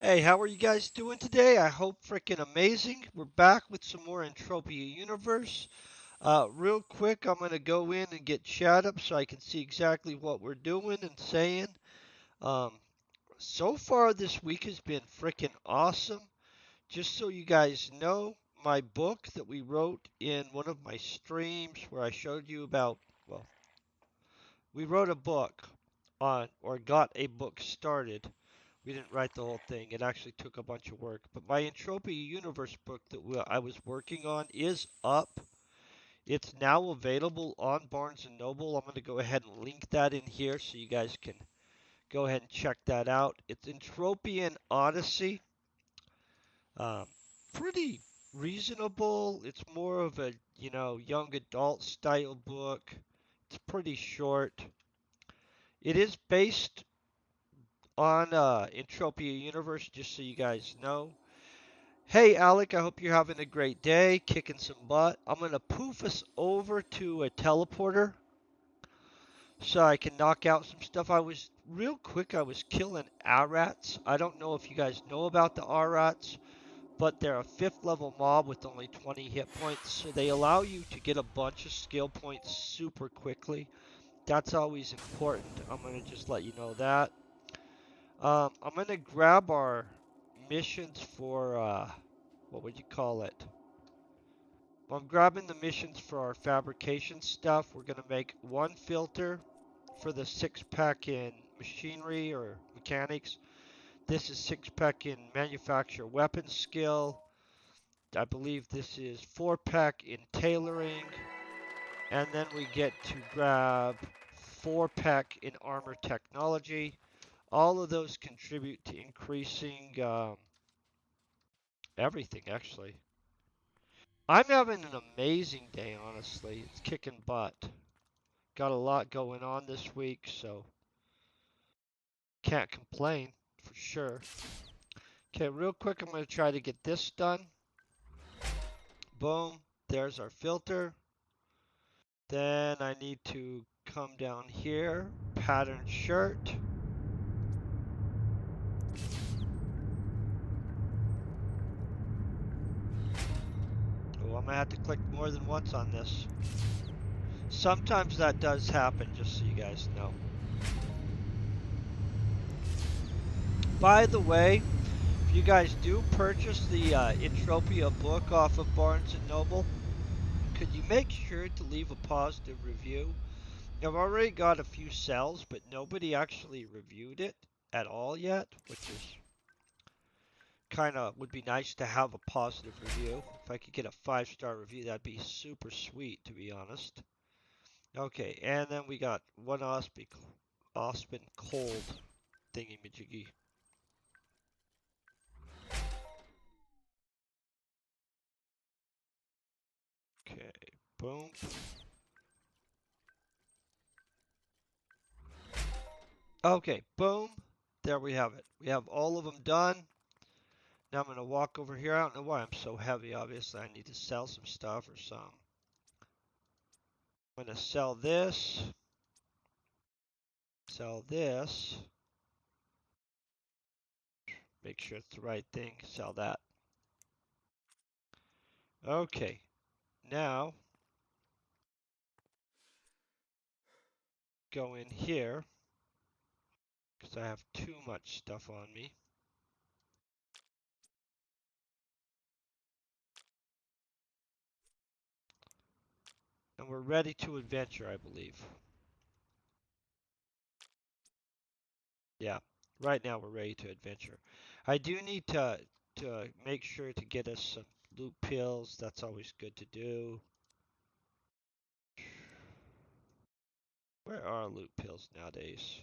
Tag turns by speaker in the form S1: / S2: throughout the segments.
S1: Hey, how are you guys doing today? I hope freaking amazing. We're back with some more Entropia Universe. Real quick, I'm going to go in and get chat up so I can see exactly what we're doing and saying. Um, so far, this week has been freaking awesome. Just so you guys know, my book that we wrote in one of my streams where I showed you about, well, we wrote a book on, or got a book started. We didn't write the whole thing. It actually took a bunch of work. But my Entropia Universe book that I was working on is up. It's now available on Barnes and Noble. I'm going to go ahead and link that in here so you guys can go ahead and check that out. It's Entropian Odyssey. Um, Pretty reasonable. It's more of a, young adult style book. It's pretty short. It is based on Entropia Universe, just so you guys know. Hey, Alec, I hope you're having a great day, kicking some butt. I'm going to poof us over to a teleporter so I can knock out some stuff. Real quick, I was killing Arats. I don't know if you guys know about the Arats, but they're a 5th level mob with only 20 hit points, so they allow you to get a bunch of skill points super quickly. That's always important. I'm going to just let you know that. I'm going to grab our missions for, what would you call it? Well, I'm grabbing the missions for our fabrication stuff. We're going to make one filter for the 6-pack in machinery or mechanics. This is 6-pack in manufacture weapon skill. I believe this is 4-pack in tailoring. And then we get to grab 4-pack in armor technology. All of those contribute to increasing everything, actually. I'm having an amazing day, honestly. It's kicking butt. Got a lot going on this week, so can't complain for sure. Okay, real quick, I'm going to try to get this done. Boom. There's our filter. Then I need to come down here, pattern shirt. Oh, I'm going to have to click more than once on this. Sometimes that does happen, just so you guys know. By the way, if you guys do purchase the Entropia book off of Barnes & Noble, could you make sure to leave a positive review? I've already got a few cells, but nobody actually reviewed it at all yet, which is kind of would be nice to have a positive review. If I could get a 5-star review, that'd be super sweet, to be honest. Okay, and then we got one Ospen cold thingy majiggy. Okay, boom. Okay, boom. There we have it. We have all of them done. Now I'm going to walk over here. I don't know why I'm so heavy. Obviously, I need to sell some stuff or some. I'm going to sell this. Sell this. Make sure it's the right thing. Sell that. Okay. Now, go in here. Because I have too much stuff on me. And we're ready to adventure, I believe. Yeah. Right now, we're ready to adventure. I do need to make sure to get us some loot pills. That's always good to do. Where are loot pills nowadays?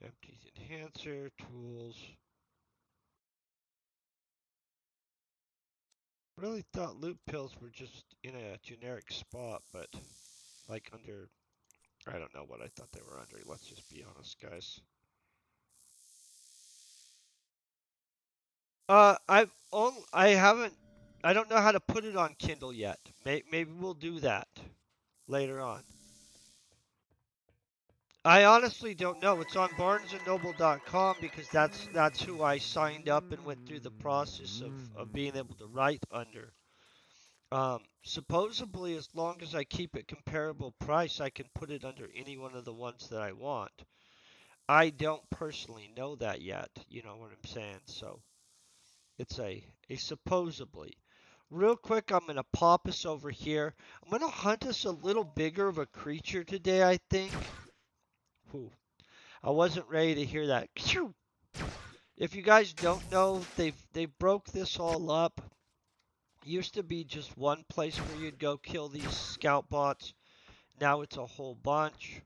S1: Empties enhancer, tools. Really thought loot pills were just in a generic spot, but like under, I don't know what I thought they were under. Let's just be honest, guys. I haven't, I don't know how to put it on Kindle yet. Maybe we'll do that later on. I honestly don't know. It's on barnesandnoble.com because that's who I signed up and went through the process of being able to write under. Supposedly, as long as I keep it comparable price, I can put it under any one of the ones that I want. I don't personally know that yet. You know what I'm saying? So it's a supposedly. Real quick, I'm gonna pop us over here. I'm gonna hunt us a little bigger of a creature today, I think. Whew. I wasn't ready to hear that. If you guys don't know, they broke this all up. Used to be just one place where you'd go kill these scout bots. Now it's a whole bunch.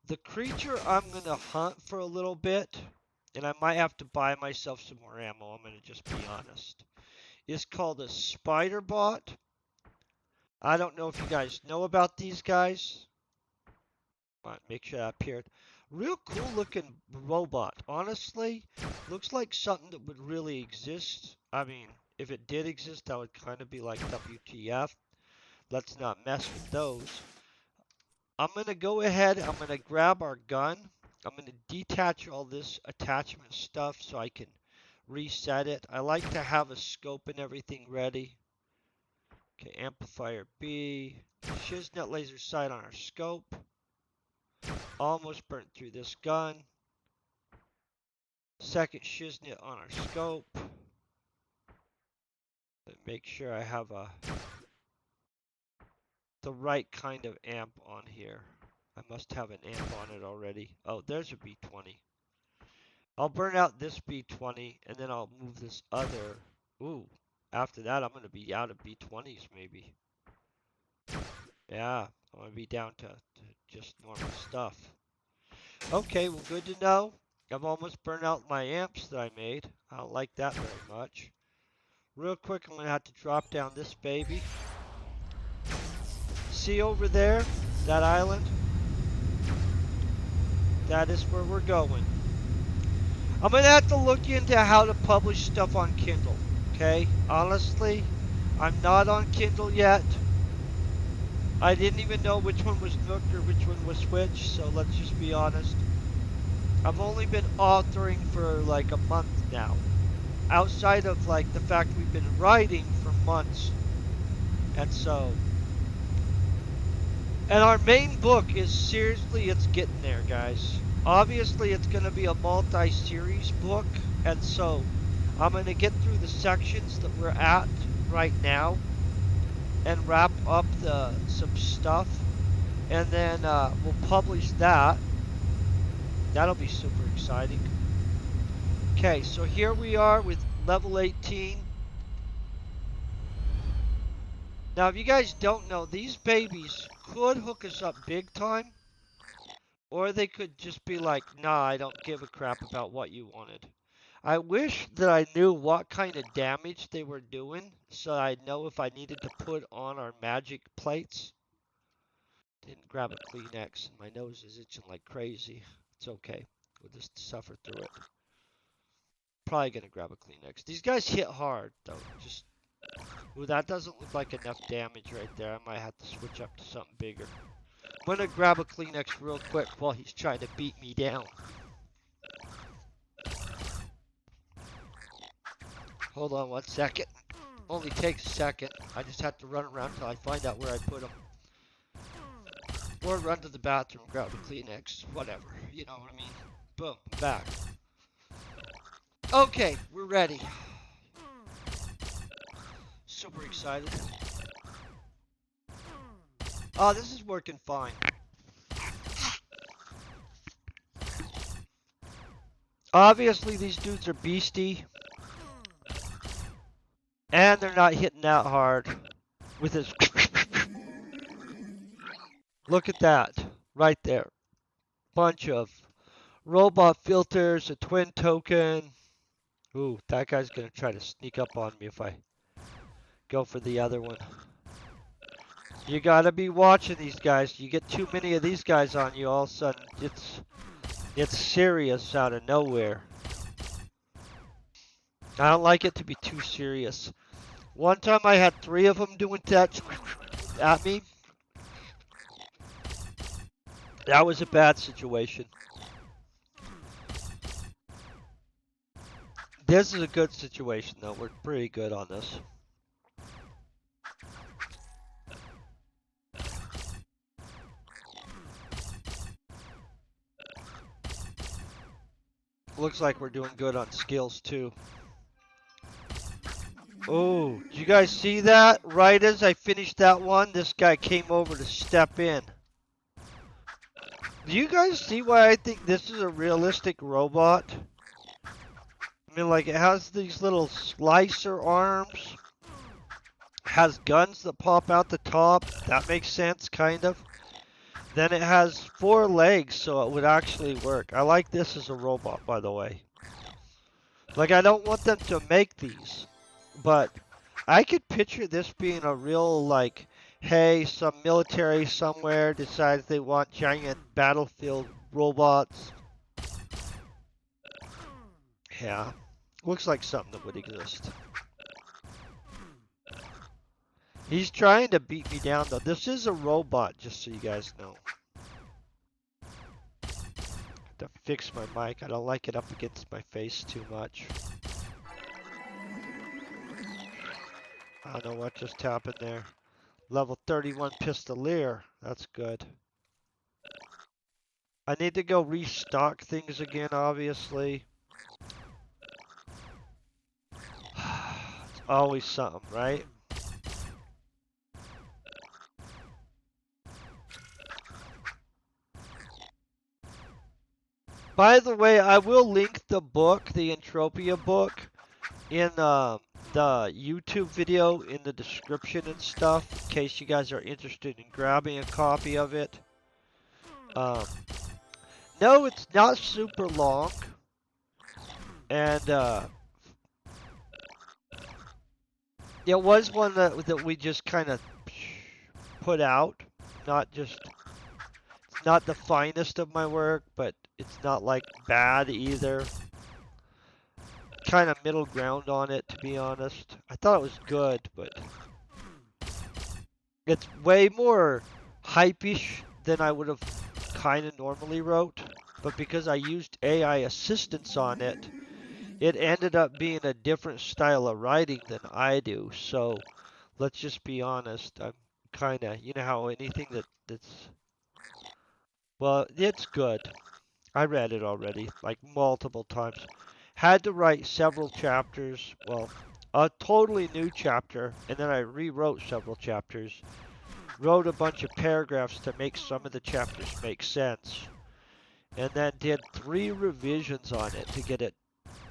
S1: The creature I'm gonna hunt for a little bit, and I might have to buy myself some more ammo, I'm gonna just be honest, is called a spider bot. I don't know if you guys know about these guys. Make sure that appeared. Real cool looking robot. Honestly, looks like something that would really exist. I mean, if it did exist, that would kind of be like WTF. Let's not mess with those. I'm going to go ahead. I'm going to grab our gun. I'm going to detach all this attachment stuff so I can reset it. I like to have a scope and everything ready. Okay, amplifier B. Shiznit laser sight on our scope. Almost burnt through this gun. Second shiznit on our scope. Make sure I have the right kind of amp on here. I must have an amp on it already. Oh, there's a B20. I'll burn out this B20 and then I'll move this other. Ooh, after that I'm going to be out of B20s maybe. Yeah, I'm going to be down to just normal stuff. Okay, well, good to know. I've almost burned out my amps that I made. I don't like that very much. Real quick, I'm going to have to drop down this baby. See over there, that island? That is where we're going. I'm going to have to look into how to publish stuff on Kindle, okay? Honestly, I'm not on Kindle yet. I didn't even know which one was Nook or which one was Switch, so let's just be honest. I've only been authoring for like a month now. Outside of like the fact we've been writing for months. And so, and our main book is seriously, it's getting there, guys. Obviously, it's going to be a multi-series book, and so I'm going to get through the sections that we're at right now and wrap up some stuff, and then we'll publish that. That'll be super exciting. Okay, so here we are with level 18. Now, if you guys don't know, these babies could hook us up big time, or they could just be like, nah, I don't give a crap about what you wanted. I wish that I knew what kind of damage they were doing, so I'd know if I needed to put on our magic plates. Didn't grab a Kleenex, and my nose is itching like crazy. It's okay. We'll just suffer through it. Probably gonna grab a Kleenex. These guys hit hard, though. Just, ooh, that doesn't look like enough damage right there. I might have to switch up to something bigger. I'm gonna grab a Kleenex real quick while he's trying to beat me down. Hold on 1 second. Only takes a second. I just have to run around until I find out where I put them. Or run to the bathroom, grab a Kleenex, whatever. You know what I mean? Boom, back. Okay, we're ready. Super excited. Oh, this is working fine. Obviously, these dudes are beastie. And they're not hitting that hard with his... Look at that. Right there. Bunch of robot filters, a twin token. Ooh, that guy's gonna try to sneak up on me if I go for the other one. You gotta be watching these guys. You get too many of these guys on you, all of a sudden it's serious out of nowhere. I don't like it to be too serious. One time I had 3 of them doing that at me. That was a bad situation. This is a good situation, though. We're pretty good on this. Looks like we're doing good on skills, too. Oh, did you guys see that? Right as I finished that one, this guy came over to step in. Do you guys see why I think this is a realistic robot? I mean, like, it has these little slicer arms, has guns that pop out the top. That makes sense, kind of. Then it has 4 legs, so it would actually work. I like this as a robot, by the way. Like, I don't want them to make these, but I could picture this being a real, like, hey, some military somewhere decides they want giant battlefield robots. Yeah, looks like something that would exist. He's trying to beat me down, though. This is a robot, just so you guys know. To fix my mic. I don't like it up against my face too much. I don't know what just happened there. Level 31 Pistolier. That's good. I need to go restock things again, obviously. It's always something, right? By the way, I will link the book, the Entropia book, in the YouTube video in the description and stuff, in case you guys are interested in grabbing a copy of it. No, it's not super long, and it was one that we just kind of put out. Not just, it's not the finest of my work, but it's not like bad either. Kind of middle ground on it, to be honest. I thought it was good, but it's way more hype-ish than I would have kind of normally wrote. But because I used AI assistance on it, it ended up being a different style of writing than I do. So let's just be honest. I'm kind of, you know how anything that's, well, it's good. I read it already, like multiple times. Had to write several chapters. Well, a totally new chapter, and then I rewrote several chapters. Wrote a bunch of paragraphs to make some of the chapters make sense. And then did 3 revisions on it to get it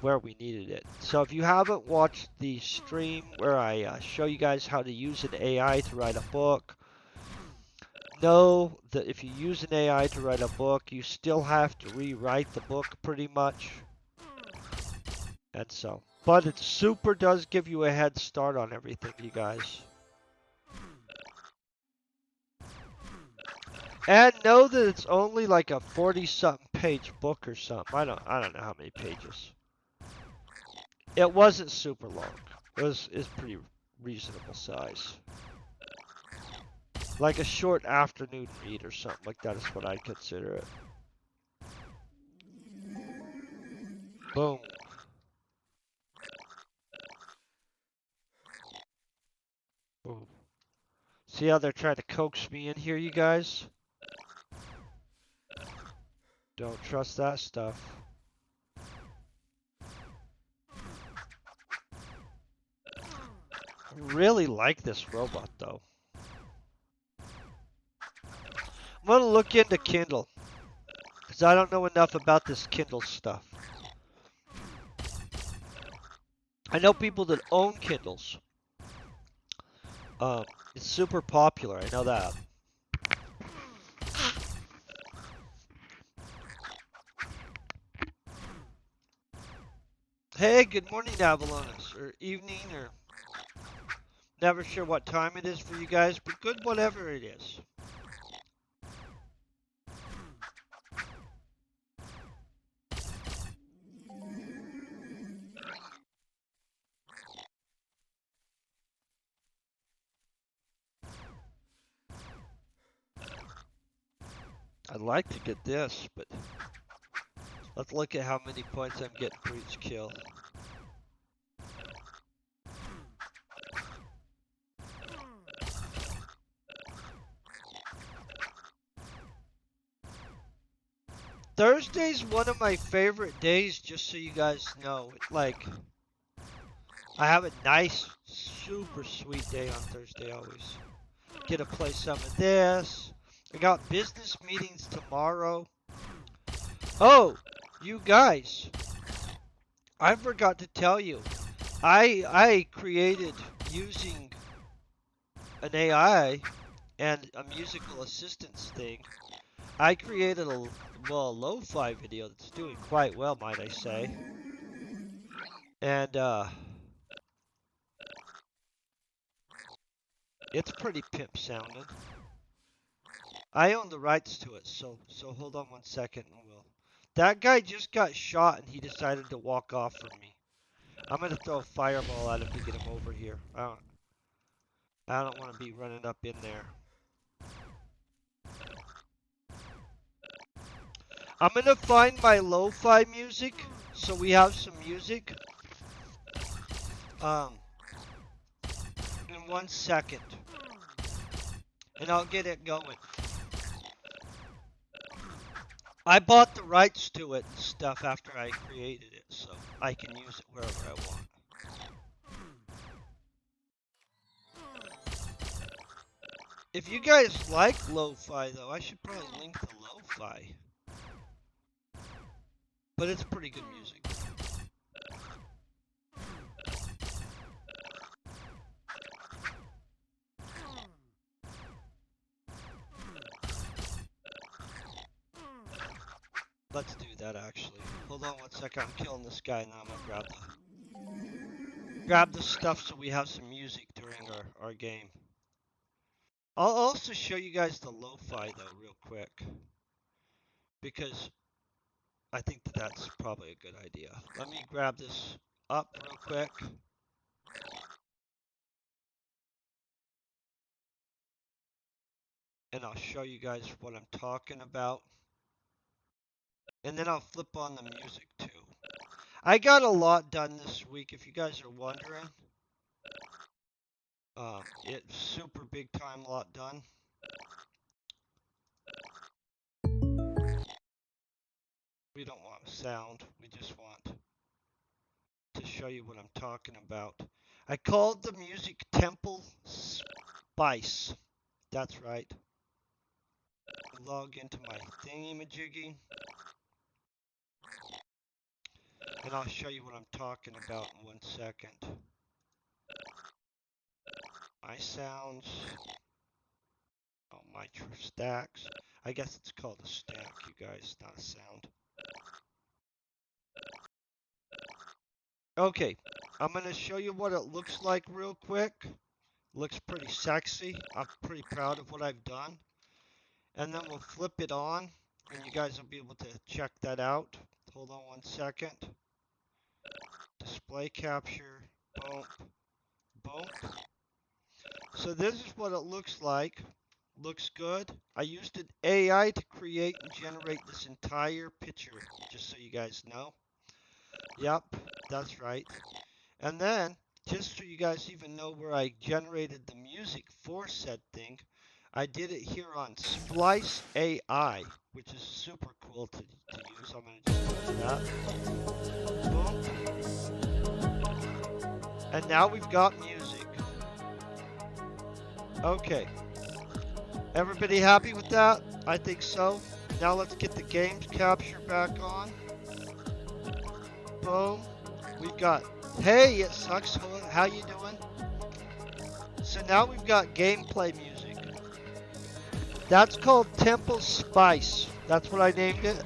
S1: where we needed it. So if you haven't watched the stream where I show you guys how to use an AI to write a book, know that if you use an AI to write a book, you still have to rewrite the book pretty much. And so, but it super does give you a head start on everything, you guys. And know that it's only like a 40-something page book or something. I don't know how many pages. It wasn't super long. It's pretty reasonable size. Like a short afternoon read or something like that is what I'd consider it. Boom. Boom. See how they're trying to coax me in here, you guys? Don't trust that stuff. I really like this robot, though. I'm going to look into Kindle, because I don't know enough about this Kindle stuff. I know people that own Kindles. It's super popular, I know that. Hey, good morning, Avalonis, or evening, or never sure what time it is for you guys, but good whatever it is. I'd like to get this, but let's look at how many points I'm getting for each kill. Thursday's one of my favorite days, just so you guys know. Like, I have a nice, super sweet day on Thursday always. Get to play some of this. I got business meetings tomorrow. Oh, you guys, I forgot to tell you. I created using an AI and a musical assistance thing. I created a lo-fi video that's doing quite well, might I say. And it's pretty pimp sounding. I own the rights to it, so hold on 1 second and we'll. That guy just got shot and he decided to walk off from me. I'm gonna throw a fireball at him to get him over here. I don't want to be running up in there. I'm gonna find my lo-fi music, so we have some music. In 1 second, and I'll get it going. I bought the rights to it and stuff after I created it, so I can use it wherever I want. If you guys like lo-fi, though, I should probably link the lo-fi. But it's pretty good music. Let's do that, actually. Hold on 1 second. I'm killing this guy, and I'm gonna grab the stuff so we have some music during our game. I'll also show you guys the lo-fi, though, real quick. Because I think that's probably a good idea. Let me grab this up real quick. And I'll show you guys what I'm talking about. And then I'll flip on the music too. I got a lot done this week, if you guys are wondering. It's super big time lot done. We don't want sound, we just want to show you what I'm talking about. I called the music Temple Spice. That's right. Log into my thingy-majiggy. And I'll show you what I'm talking about in 1 second. My sounds. Oh, my stacks. I guess it's called a stack, you guys, not a sound. Okay, I'm going to show you what it looks like real quick. Looks pretty sexy. I'm pretty proud of what I've done. And then we'll flip it on, and you guys will be able to check that out. Hold on 1 second. Display capture. Boom. Boom. So this is what it looks like. Looks good. I used an AI to create and generate this entire picture, just so you guys know. Yep, that's right. And then, just so you guys even know where I generated the music for said thing, I did it here on Splice AI, which is super cool to use. I'm going to just do that. Boom. And now we've got music. Okay. Everybody happy with that? I think so. Now let's get the games capture back on. Boom. We've got, hey, it sucks. How you doing? So now we've got gameplay music. That's called Temple Spice. That's what I named it.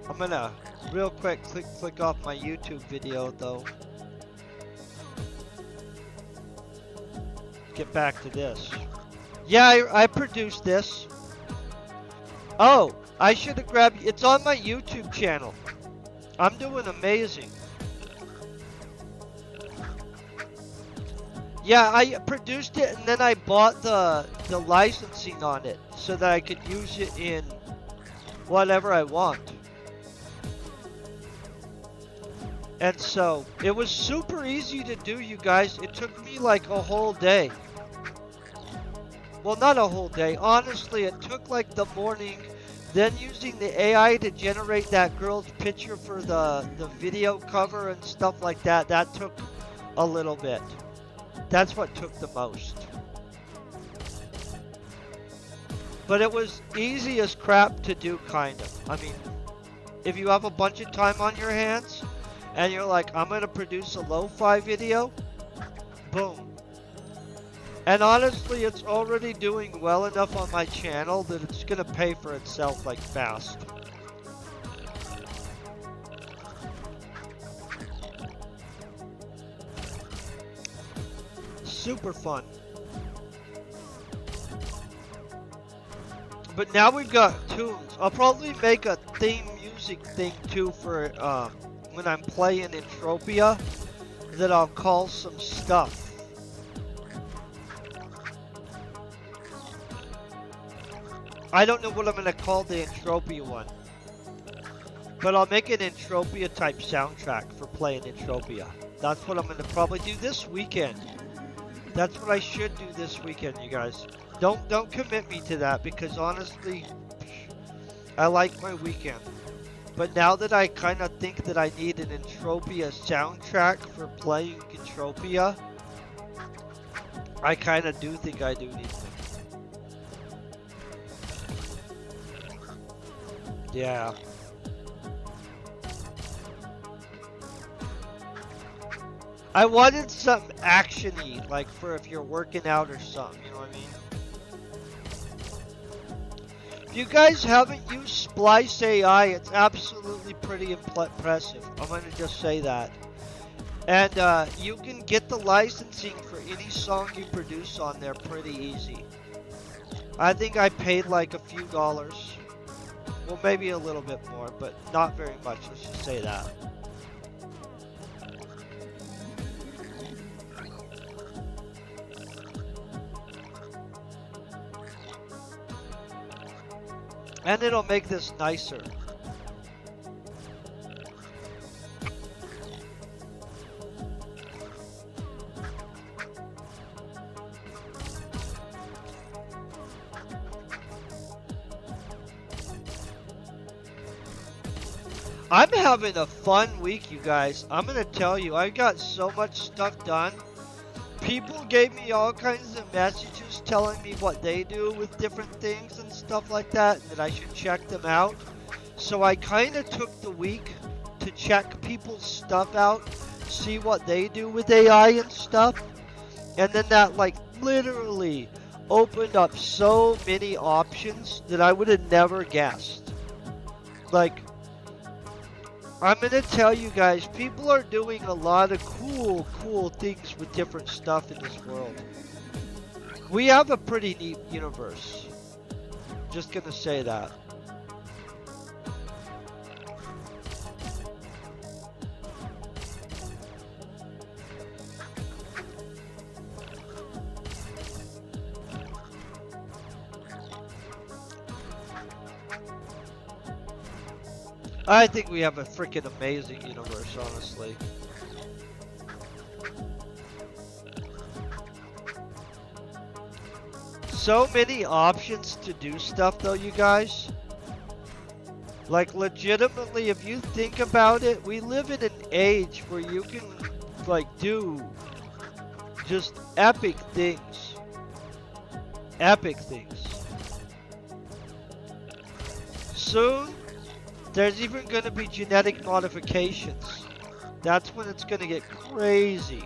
S1: I'm gonna real quick click off my YouTube video though. Get back to this. Yeah, I produced this. Oh, I should have grabbed. It's on my YouTube channel. I'm doing amazing. Yeah, I produced it and then I bought the licensing on it so that I could use it in whatever I want. And so it was super easy to do, you guys. It took me like a whole day. Well, not a whole day. Honestly, it took like the morning. Then using the AI to generate that girl's picture for the video cover and stuff like that, that took a little bit. That's what took the most. But it was easy as crap to do, kind of. I mean, if you have a bunch of time on your hands and you're like, I'm going to produce a lo-fi video, boom. And honestly, it's already doing well enough on my channel that it's going to pay for itself like fast. Super fun. But now we've got tunes. I'll probably make a theme music thing too for when I'm playing Entropia that I'll call some stuff. I don't know what I'm going to call the Entropia one. But I'll make an Entropia type soundtrack for playing Entropia. That's what I'm going to probably do this weekend. That's what I should do this weekend, you guys. Don't commit me to that because honestly, I like my weekend. But now that I kind of think that I need an Entropia soundtrack for playing Entropia, I kind of do think I do need one. Yeah. I wanted something action-y, like for if you're working out or something, you know what I mean? If you guys haven't used Splice AI, it's absolutely pretty impressive. I'm going to just say that. And you can get the licensing for any song you produce on there pretty easy. I think I paid like a few dollars. Well, maybe a little bit more, but not very much, let's just say that. And it'll make this nicer. I'm having a fun week, you guys. I'm going to tell you, I got so much stuff done. People gave me all kinds of messages telling me what they do with different things and stuff like that, that I should check them out. So I kind of took the week to check people's stuff out, see what they do with AI and stuff. And then that like literally opened up so many options that I would have never guessed. Like, I'm going to tell you guys, people are doing a lot of cool things with different stuff in this world. We have a pretty neat universe. Just going to say that. I think we have a freaking amazing universe, honestly. So many options to do stuff though, you guys. Like legitimately, if you think about it, we live in an age where you can like do just epic things. Epic things. Soon, there's even going to be genetic modifications. That's when it's going to get crazy.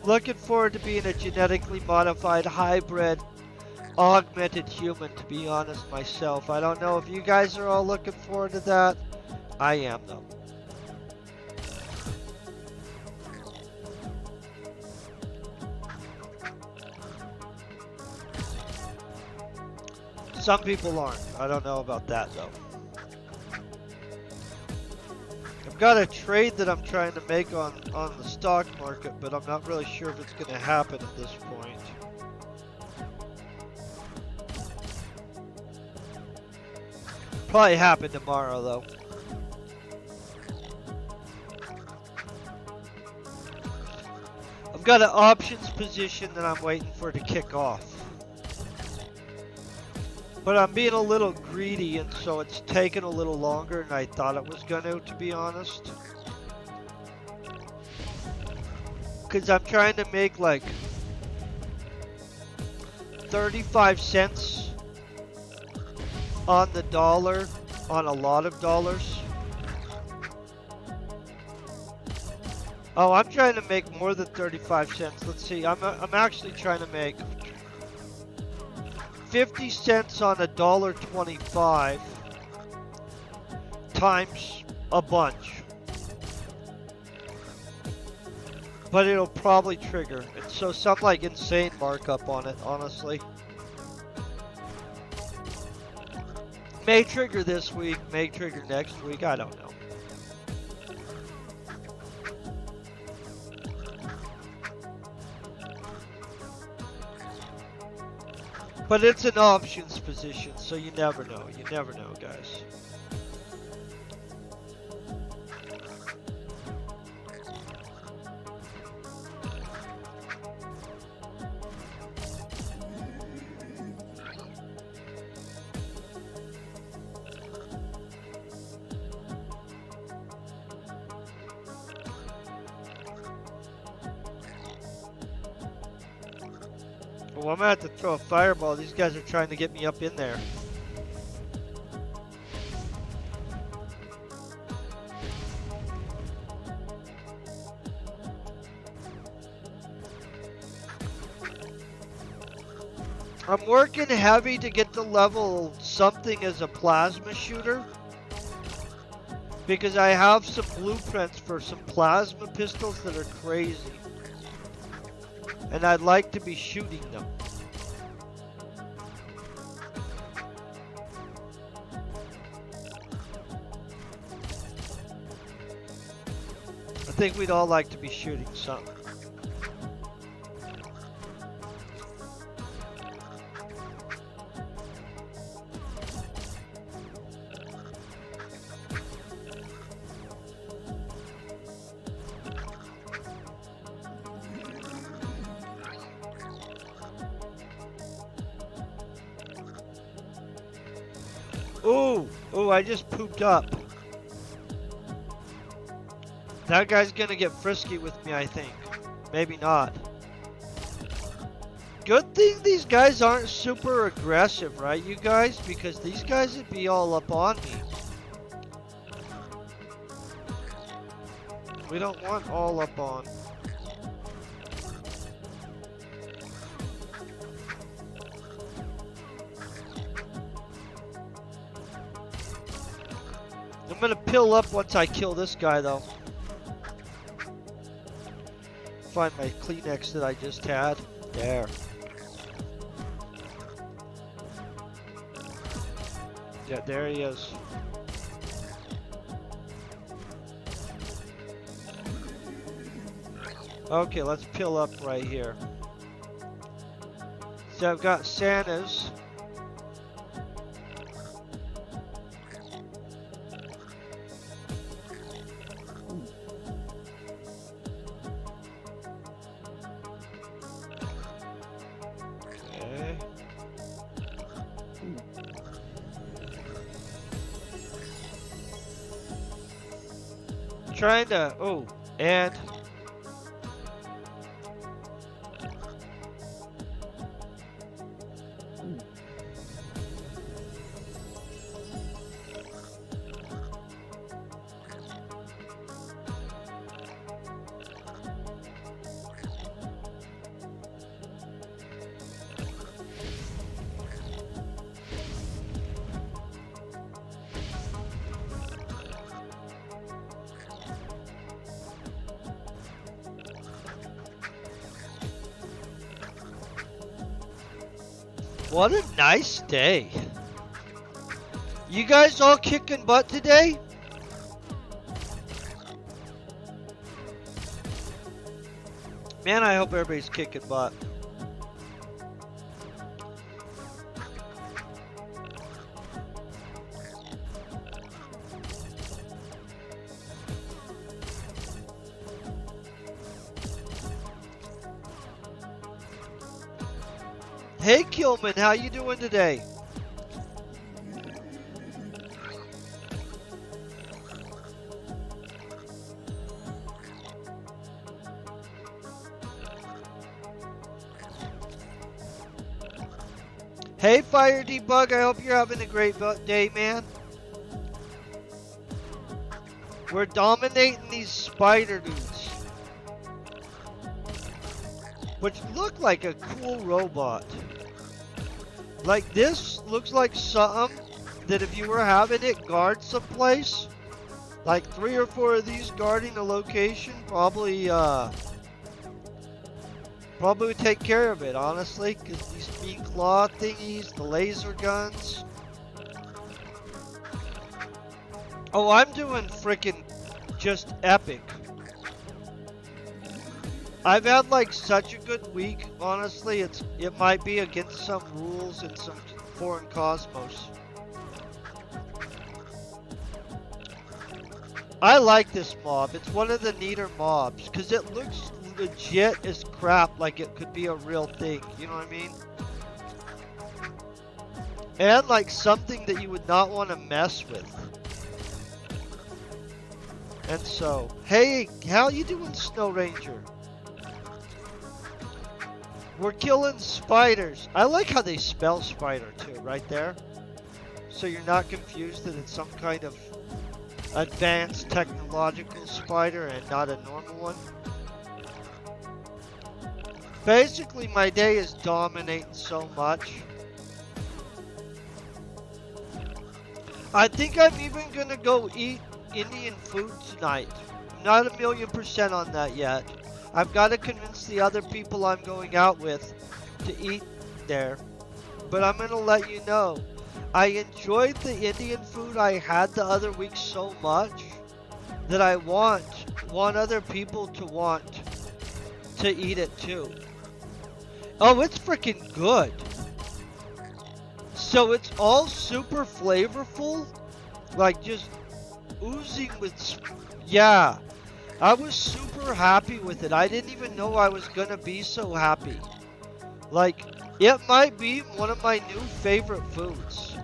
S1: Looking forward to being a genetically modified hybrid augmented human, to be honest myself. I don't know if you guys are all looking forward to that. I am though. Some people aren't. I don't know about that though. I've got a trade that I'm trying to make on the stock market, but I'm not really sure if it's going to happen at this point. Probably happen tomorrow, though. I've got an options position that I'm waiting for to kick off. But I'm being a little greedy, and so it's taken a little longer than I thought it was going to be honest. Because I'm trying to make like 35 cents on the dollar on a lot of dollars. Oh, I'm trying to make more than 35 cents. Let's see. I'm actually trying to make 50 cents on $1.25 times a bunch. But it'll probably trigger. And so some like insane markup on it, honestly. May trigger this week, may trigger next week, I don't know. But it's an options position, so you never know. You never know, guys. Well, I'm gonna have to throw a fireball. These guys are trying to get me up in there. I'm working heavy to get to level something as a plasma shooter. Because I have some blueprints for some plasma pistols that are crazy. And I'd like to be shooting them. I think we'd all like to be shooting something. Ooh, I just pooped up. That guy's gonna get frisky with me, I think. Maybe not. Good thing these guys aren't super aggressive, right, you guys? Because these guys would be all up on me. We don't want all up on. I'm gonna pill up once I kill this guy, though. Find my Kleenex that I just had. There. Yeah, there he is. Okay, let's pill up right here. So I've got Santa's. Trying to, oh, and what a nice day. You guys all kicking butt today? Man, I hope everybody's kicking butt. Hey Kilman, how you doing today? Hey Fire Debug, I hope you're having a great day, man. We're dominating these spider dudes, which look like a cool robot. Like this looks like something that if you were having it guard someplace, like 3 or 4 of these guarding a location, probably would take care of it, honestly, because these mean claw thingies, the laser guns. Oh, I'm doing freaking just epic. I've had like such a good week, honestly, it might be against some rules in some foreign cosmos. I like this mob, it's one of the neater mobs, because it looks legit as crap, like it could be a real thing, you know what I mean? And like something that you would not want to mess with. And so, hey, how you doing, Snow Ranger? We're killing spiders. I like how they spell spider too, right there. So you're not confused that it's some kind of advanced technological spider and not a normal one. Basically, my day is dominating so much. I think I'm even gonna go eat Indian food tonight. I'm not 1,000,000% on that yet. I've got to convince the other people I'm going out with to eat there. But I'm gonna let you know, I enjoyed the Indian food I had the other week so much that I want other people to want to eat it too. Oh, it's freaking good. So it's all super flavorful, like just oozing with, yeah. I was super happy with it. I didn't even know I was gonna be so happy. Like, it might be one of my new favorite foods.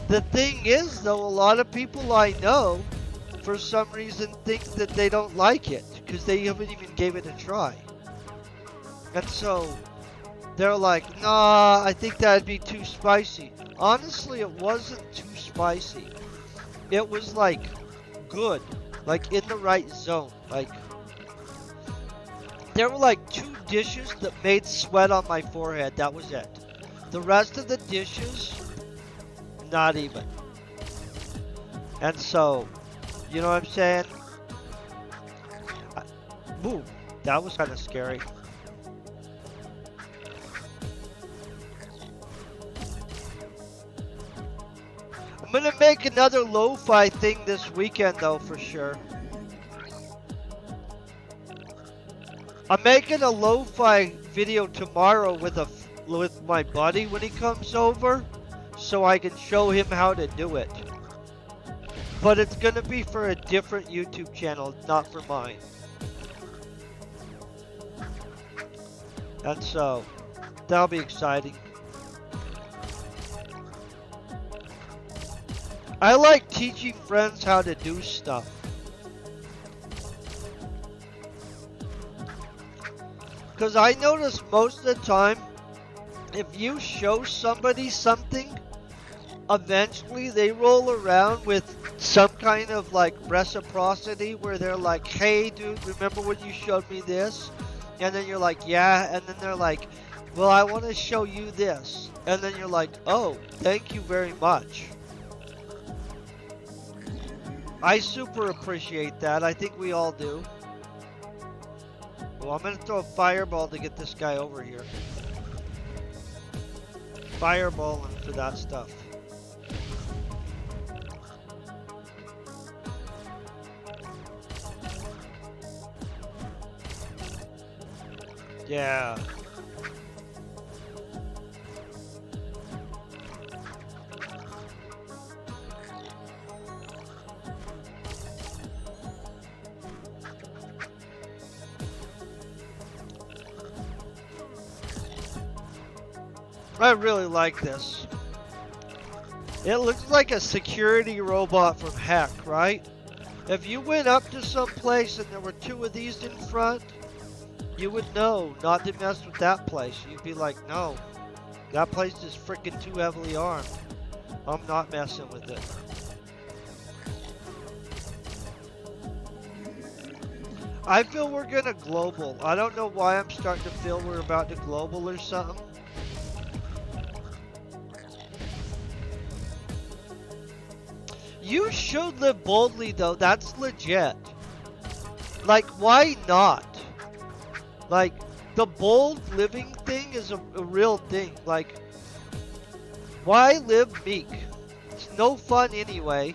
S1: The thing is, though, a lot of people I know, for some reason, think that they don't like it, because they haven't even gave it a try. And so, they're like, nah, I think that'd be too spicy. Honestly, it wasn't too spicy. It was, like, good. Like, in the right zone. Like, there were, like, 2 dishes that made sweat on my forehead. That was it. The rest of the dishes, not even. And so, you know what I'm saying? Ooh, that was kind of scary. I'm gonna make another lo-fi thing this weekend though, for sure. I'm making a lo-fi video tomorrow with my buddy when he comes over, so I can show him how to do it. But it's gonna be for a different YouTube channel, not for mine. And so, that'll be exciting. I like teaching friends how to do stuff. Because I notice most of the time, if you show somebody something, eventually they roll around with some kind of like reciprocity where they're like, hey dude, remember when you showed me this? And then you're like, yeah. And then they're like, well, I want to show you this. And then you're like, oh, thank you very much. I super appreciate that. I think we all do. Well, I'm going to throw a fireball to get this guy over here. Fireball for that stuff. Yeah. I really like this. It looks like a security robot from Heck, right? If you went up to some place and there were two of these in front, you would know not to mess with that place. You'd be like, no, that place is freaking too heavily armed. I'm not messing with it. I feel we're gonna global. I don't know why I'm starting to feel we're about to global or something. You should live boldly though, that's legit. Like, why not? Like, the bold living thing is a real thing. Like, why live meek? It's no fun anyway.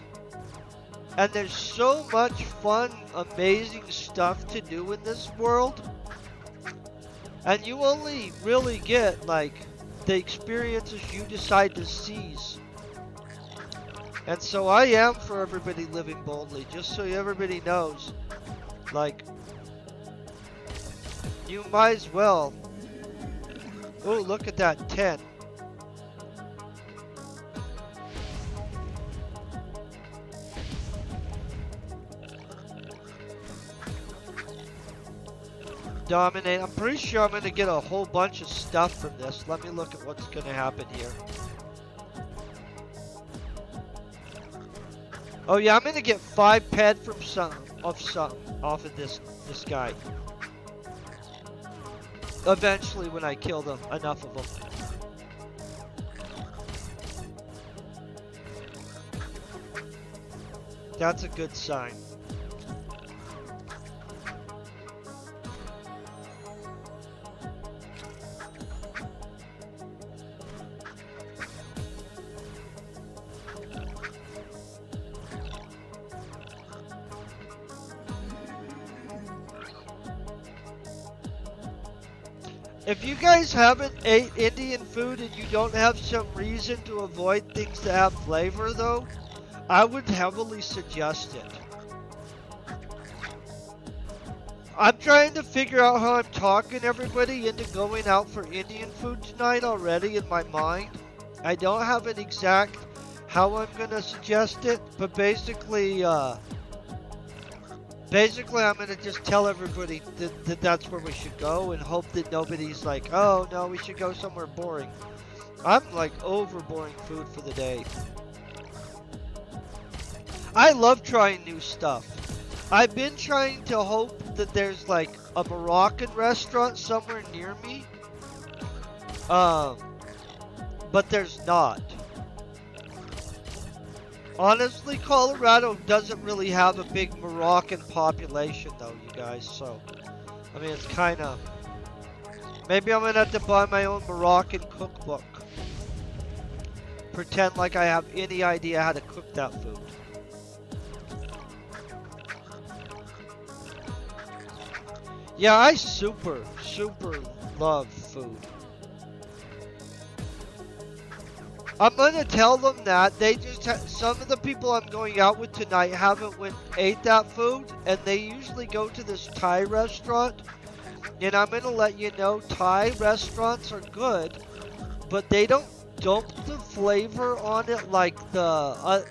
S1: And there's so much fun, amazing stuff to do in this world. And you only really get, like, the experiences you decide to seize. And so I am for everybody living boldly, just so everybody knows. Like, you might as well. Oh, look at that 10. Dominate. I'm pretty sure I'm going to get a whole bunch of stuff from this. Let me look at what's going to happen here. Oh yeah, I'm going to get 5 ped from something off of this guy. Eventually when I kill them, enough of them. That's a good sign. If you guys haven't ate Indian food and you don't have some reason to avoid things that have flavor though, I would heavily suggest it. I'm trying to figure out how I'm talking everybody into going out for Indian food tonight already in my mind. I don't have an exact how I'm gonna suggest it, but basically I'm going to just tell everybody that that's where we should go and hope that nobody's like, oh no, we should go somewhere boring. I'm like over boring food for the day. I love trying new stuff. I've been trying to hope that there's like a Moroccan restaurant somewhere near me. But there's not. Honestly, Colorado doesn't really have a big Moroccan population though, you guys, so, I mean, it's kind of, maybe I'm going to have to buy my own Moroccan cookbook. Pretend like I have any idea how to cook that food. Yeah, I super love food. I'm gonna tell them that they just some of the people I'm going out with tonight haven't ate that food, and they usually go to this Thai restaurant. And I'm gonna let you know, Thai restaurants are good, but they don't dump the flavor on it like the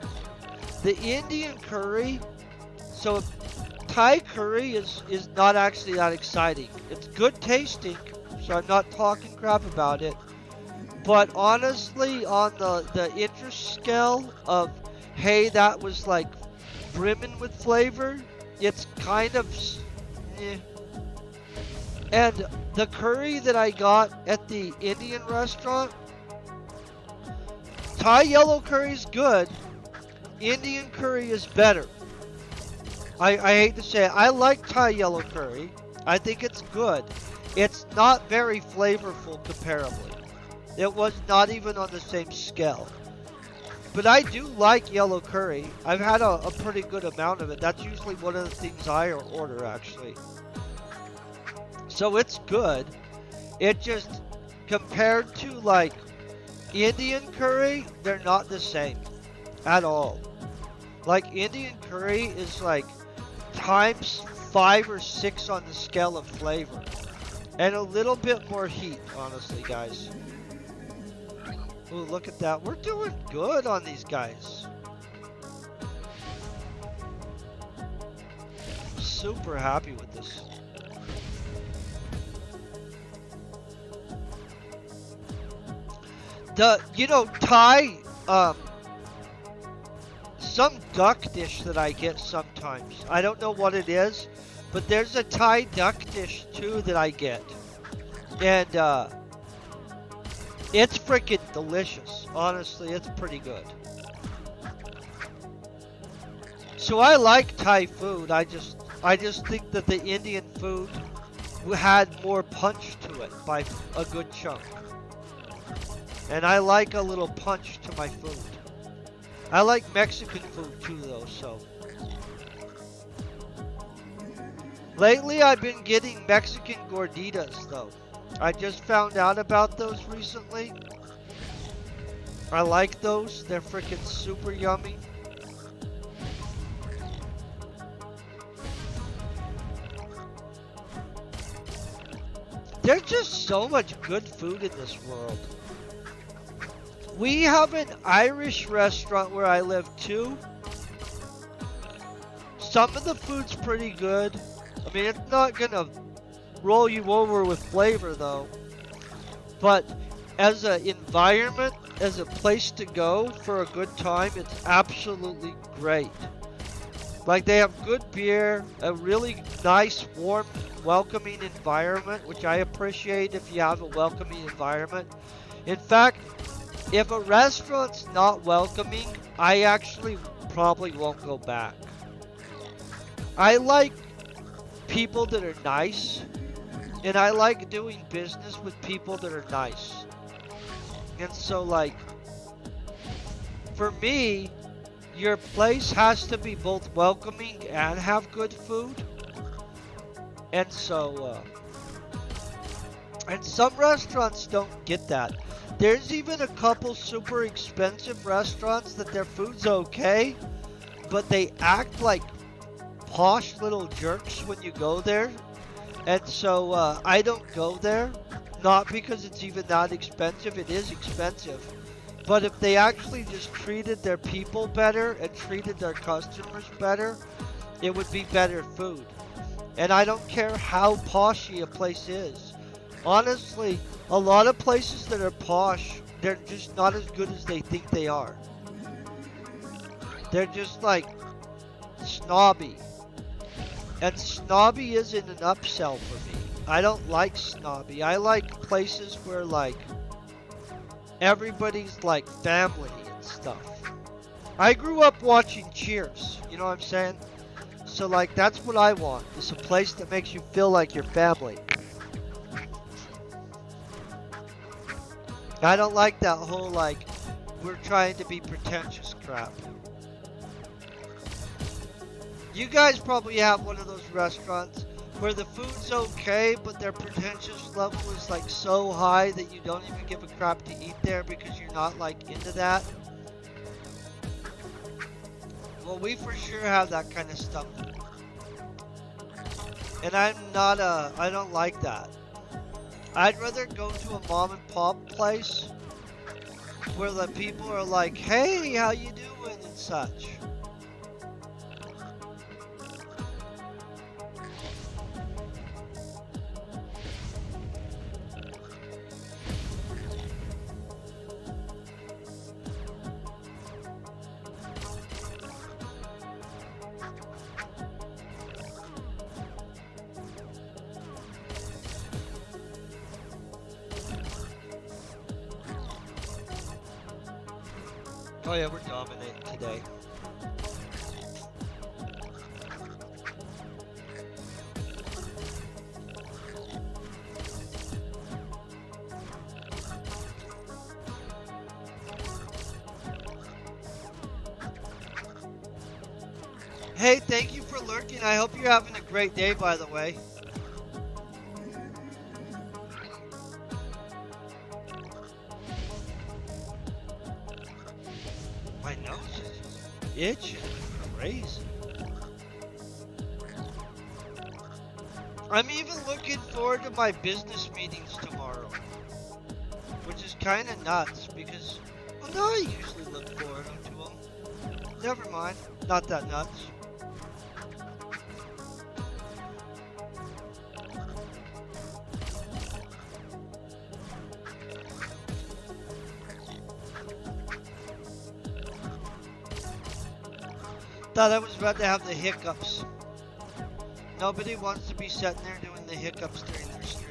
S1: Indian curry. So Thai curry is not actually that exciting. It's good tasting, so I'm not talking crap about it. But honestly, on the interest scale of, hey, that was like brimming with flavor, it's kind of, eh. And the curry that I got at the Indian restaurant, Thai yellow curry is good, Indian curry is better. I hate to say it, I like Thai yellow curry, I think it's good. It's not very flavorful comparably. It was not even on the same scale. But I do like yellow curry. I've had a pretty good amount of it. That's usually one of the things I order, actually. So it's good. It just, compared to like Indian curry, they're not the same at all. Like Indian curry is like times 5 or 6 on the scale of flavor. And a little bit more heat, honestly, guys. Ooh, look at that. We're doing good on these guys. Super happy with this. Thai, some duck dish that I get sometimes. I don't know what it is, but there's a Thai duck dish too that I get. And, it's freaking delicious. Honestly, it's pretty good. So I like Thai food. I just think that the Indian food had more punch to it by a good chunk. And I like a little punch to my food. I like Mexican food too though, so. Lately I've been getting Mexican gorditas though. I just found out about those recently. I like those. They're freaking super yummy. There's just so much good food in this world. We have an Irish restaurant where I live too. Some of the food's pretty good. I mean, it's not gonna roll you over with flavor though. But as an environment, as a place to go for a good time, it's absolutely great. Like they have good beer, a really nice, warm, welcoming environment, which I appreciate if you have a welcoming environment. In fact, if a restaurant's not welcoming, I actually probably won't go back. I like people that are nice, and I like doing business with people that are nice. And so like, for me, your place has to be both welcoming and have good food. And so, and some restaurants don't get that. There's even a couple super expensive restaurants that their food's okay, but they act like posh little jerks when you go there. And so I don't go there, not because it's even that expensive. It is expensive. But if they actually just treated their people better and treated their customers better, it would be better food. And I don't care how poshy a place is. Honestly, a lot of places that are posh, they're just not as good as they think they are. They're just like snobby. And snobby isn't an upsell for me. I don't like snobby. I like places where like everybody's like family and stuff. I grew up watching Cheers, you know what I'm saying? So like that's what I want. It's a place that makes you feel like you're family. I don't like that whole like we're trying to be pretentious crap. You guys probably have one of those restaurants where the food's okay, but their pretentious level is like so high that you don't even give a crap to eat there because you're not like into that. Well, we for sure have that kind of stuff. And I don't like that. I'd rather go to a mom and pop place where the people are like, hey, how you doing and such. Oh yeah, we're dominating today. Hey, thank you for lurking. I hope you're having a great day, by the way. My nose is just itching crazy. I'm even looking forward to my business meetings tomorrow, which is kind of nuts because, well, no, I usually look forward to them. Never mind, not that nuts. Thought I was about to have the hiccups. Nobody wants to be sitting there doing the hiccups during their stream.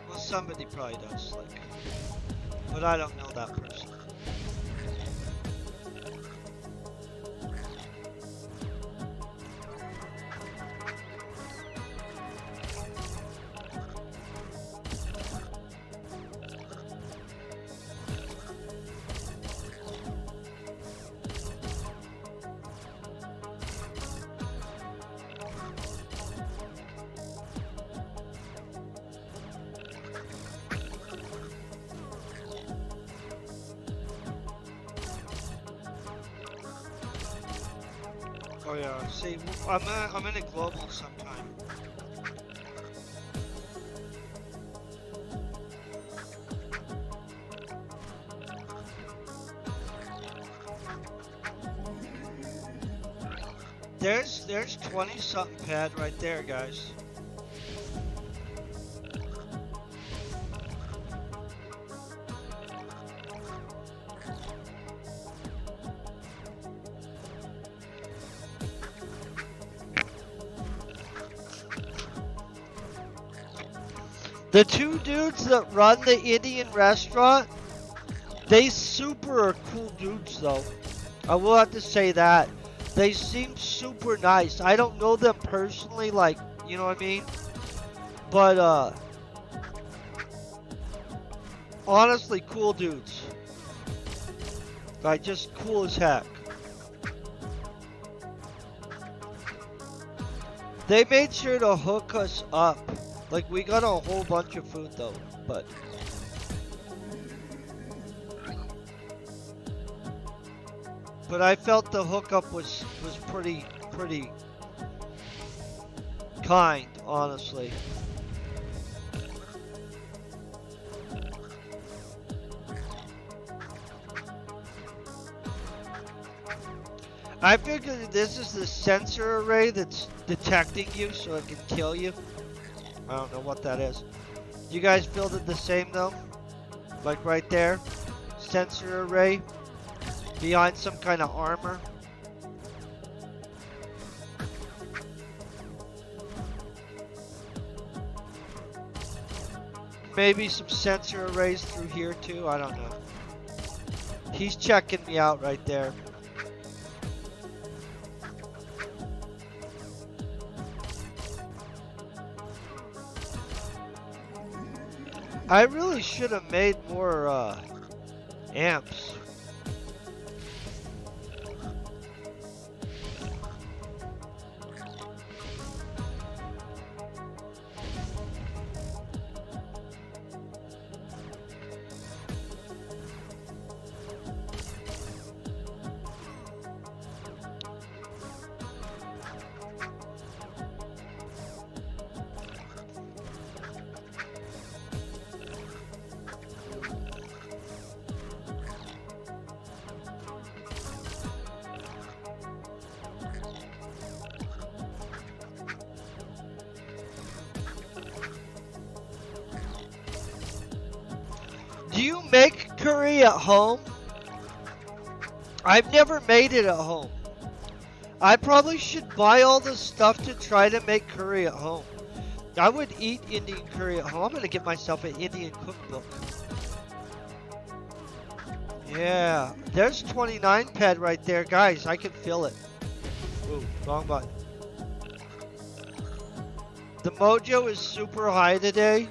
S1: Well, somebody probably does, like, but I don't know that person. Oh yeah, see, I'm in a global sometime. There's 20 something pad right there, guys. The two dudes that run the Indian restaurant, they super are cool dudes though. I will have to say that. They seem super nice. I don't know them personally, like, you know what I mean? But, honestly, cool dudes. Like, just cool as heck. They made sure to hook us up. Like, we got a whole bunch of food though, but... But I felt the hookup was pretty kind, honestly. I figured this is the sensor array that's detecting you so it can kill you. I don't know what that is. You guys feel it the same though? Like right there? Sensor array? Behind some kind of armor? Maybe some sensor arrays through here too? I don't know. He's checking me out right there. I really should have made more amps. Do you make curry at home? I've never made it at home. I probably should buy all the stuff to try to make curry at home. I would eat Indian curry at home. I'm going to get myself an Indian cookbook. Yeah, there's 29 pad right there. Guys, I can feel it. Ooh, wrong button. The mojo is super high today.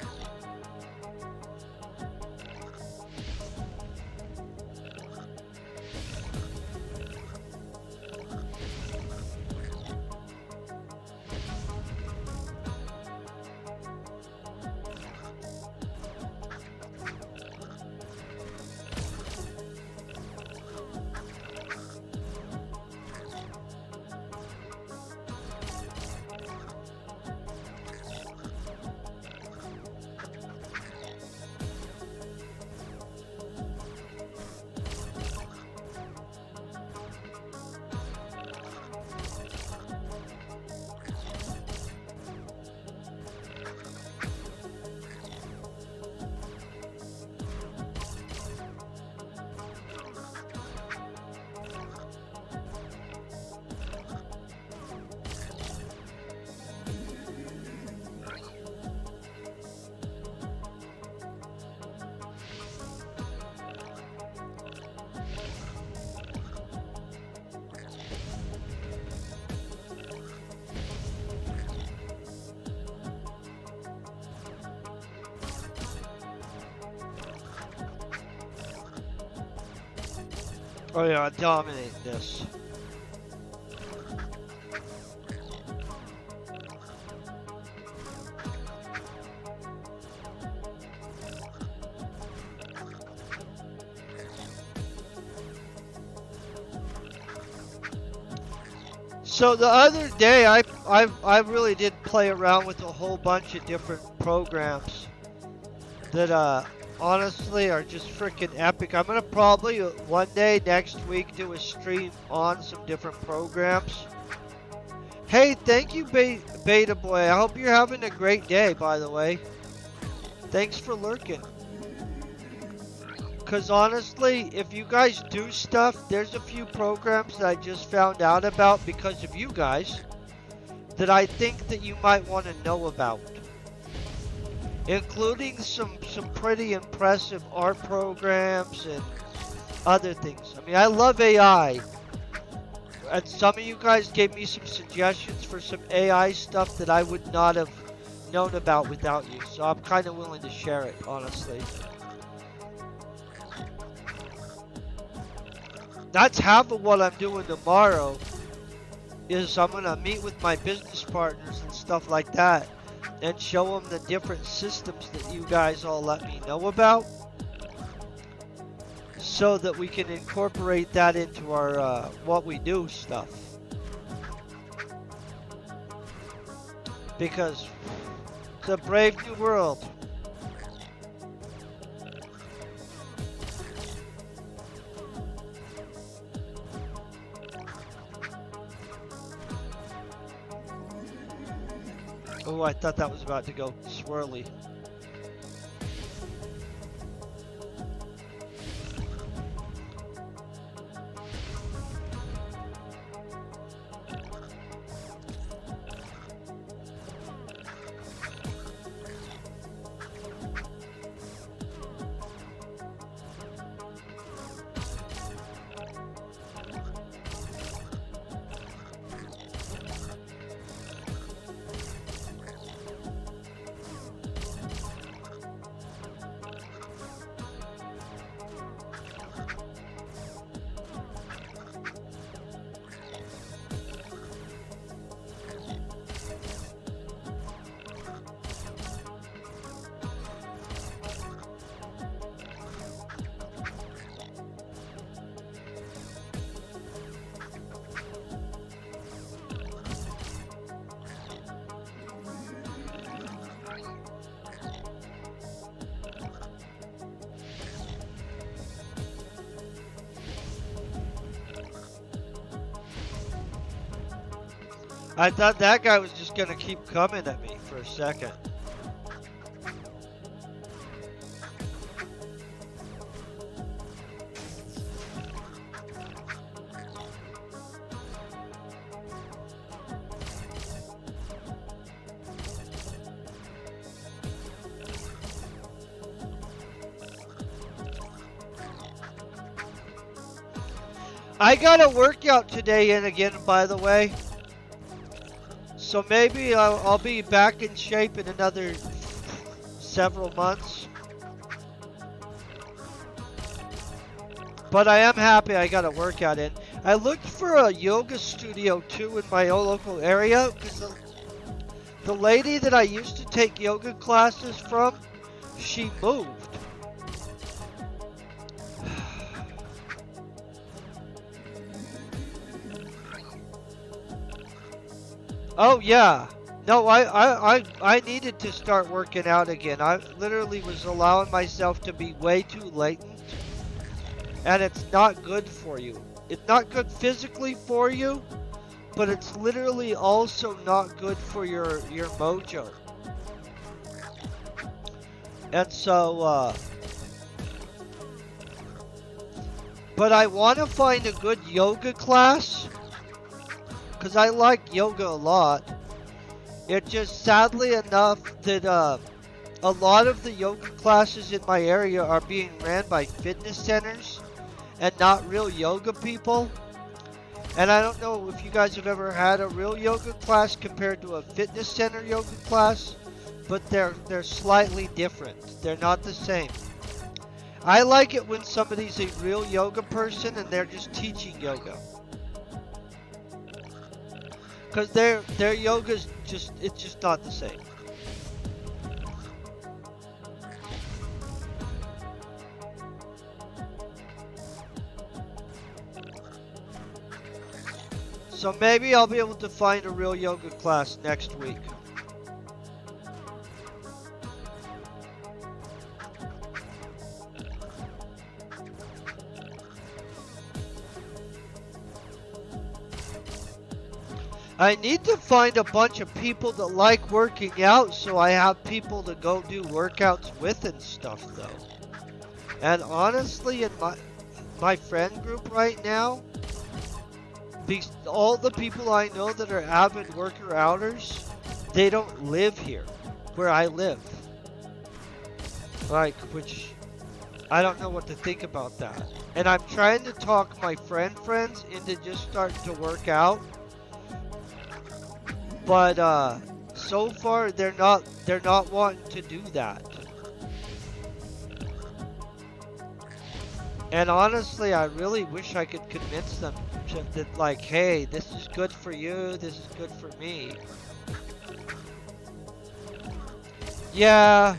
S1: Oh yeah, dominate this. So the other day, I really did play around with a whole bunch of different programs that honestly are just freaking epic. I'm gonna probably one day next week do a stream on some different programs. Hey, thank you, Beta Boy. I hope you're having a great day, by the way. Thanks for lurking. Because honestly, if you guys do stuff, there's a few programs that I just found out about because of you guys that I think that you might want to know about. Including some pretty impressive art programs and other things. I mean, I love AI. And some of you guys gave me some suggestions for some AI stuff that I would not have known about without you. So I'm kind of willing to share it, honestly. That's half of what I'm doing tomorrow. Is I'm going to meet with my business partners and stuff like that. And show them the different systems that you guys all let me know about. So that we can incorporate that into our what we do stuff. Because it's a brave new world. Oh, I thought that was about to go swirly. I thought that guy was just gonna keep coming at me for a second. I got a workout today in again, by the way. So maybe I'll be back in shape in another several months. But I am happy I got a workout in. I looked for a yoga studio too in my own local area because the lady that I used to take yoga classes from, she moved. Oh yeah. No, I needed to start working out again. I literally was allowing myself to be way too latent. And it's not good for you. It's not good physically for you, but it's literally also not good for your mojo. And so but I want to find a good yoga class. Because I like yoga a lot. It just sadly enough that a lot of the yoga classes in my area are being ran by fitness centers and not real yoga people. And I don't know if you guys have ever had a real yoga class compared to a fitness center yoga class, but they're slightly different. They're not the same. I like it when somebody's a real yoga person and they're just teaching yoga. Because their yoga's just, it's just not the same. So maybe I'll be able to find a real yoga class next week. I need to find a bunch of people that like working out so I have people to go do workouts with and stuff though. And honestly, in my friend group right now, all the people I know that are avid worker outers, they don't live here where I live. Like, which I don't know what to think about that. And I'm trying to talk my friends into just starting to work out. But so far they're not wanting to do that. And honestly, I really wish I could convince them that, like, hey, this is good for you, this is good for me. Yeah,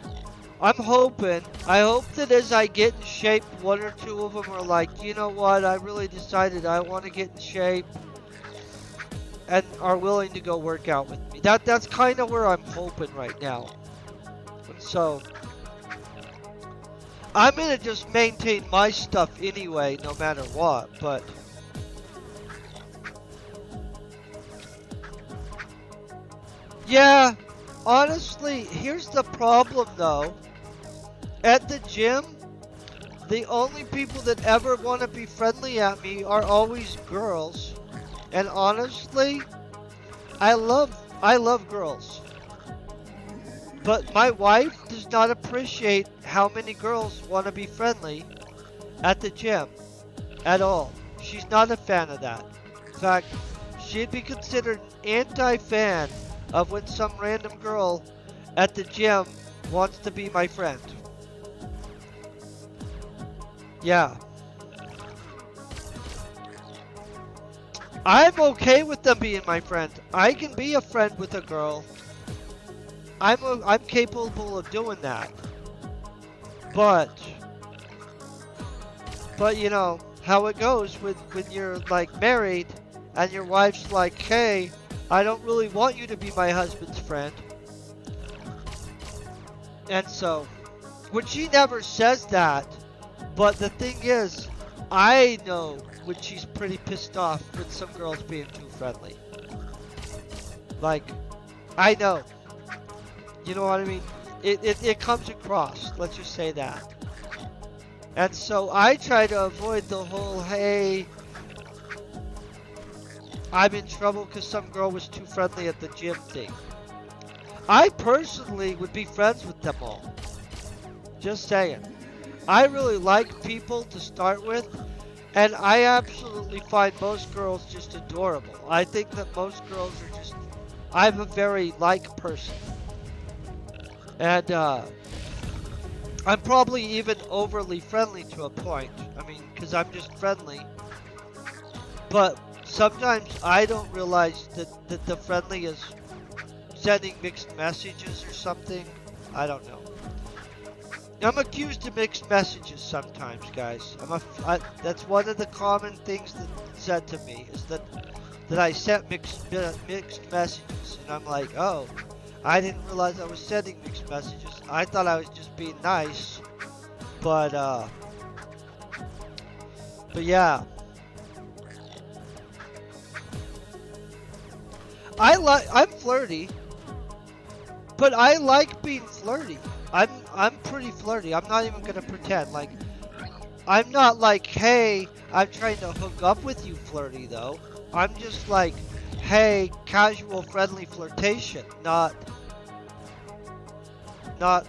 S1: I'm hoping. I hope that as I get in shape, one or two of them are like, you know what, I really decided I want to get in shape, and are willing to go work out with me. That's kind of where I'm hoping right now. So I'm gonna just maintain my stuff anyway, no matter what. But yeah, honestly, here's the problem though. At the gym, the only people that ever want to be friendly at me are always girls. And honestly, I love girls. But my wife does not appreciate how many girls want to be friendly at the gym at all. She's not a fan of that. In fact, she'd be considered an anti-fan of when some random girl at the gym wants to be my friend. Yeah. I'm okay with them being my friend. I can be a friend with a girl. I'm capable of doing that. But you know how it goes when you're like married and your wife's like, hey, I don't really want you to be my husband's friend. And so, when she never says that, but the thing is, I know when she's pretty pissed off with some girls being too friendly. Like, I know. You know what I mean? It comes across, let's just say that. And so I try to avoid the whole, hey, I'm in trouble because some girl was too friendly at the gym thing. I personally would be friends with them all. Just saying. I really like people to start with, and I absolutely find most girls just adorable. I think that most girls are just, I'm a very like person. And I'm probably even overly friendly to a point. I mean, because I'm just friendly. But sometimes I don't realize that the friendly is sending mixed messages or something. I don't know. I'm accused of mixed messages sometimes, guys. That's one of the common things that's said to me, is that I sent mixed messages. And I'm like, oh, I didn't realize I was sending mixed messages. I thought I was just being nice. But yeah. I'm flirty. But I like being flirty. I'm pretty flirty. I'm not even gonna pretend. Like, I'm not like, hey, I'm trying to hook up with you flirty though. I'm just like, hey, casual friendly flirtation. Not,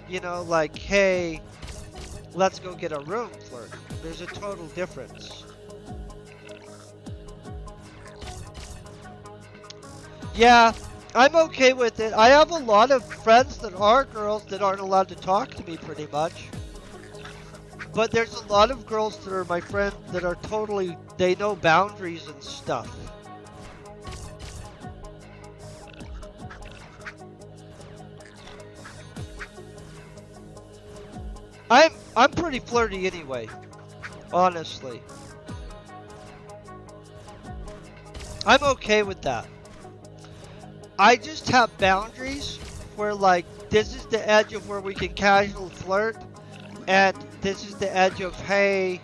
S1: you know, like, hey, let's go get a room flirty. There's a total difference. Yeah, I'm okay with it. I have a lot of friends that are girls that aren't allowed to talk to me pretty much. But there's a lot of girls that are my friend that are totally, they know boundaries and stuff. I'm pretty flirty anyway, honestly. I'm okay with that. I just have boundaries where like this is the edge of where we can casual flirt and this is the edge of hey,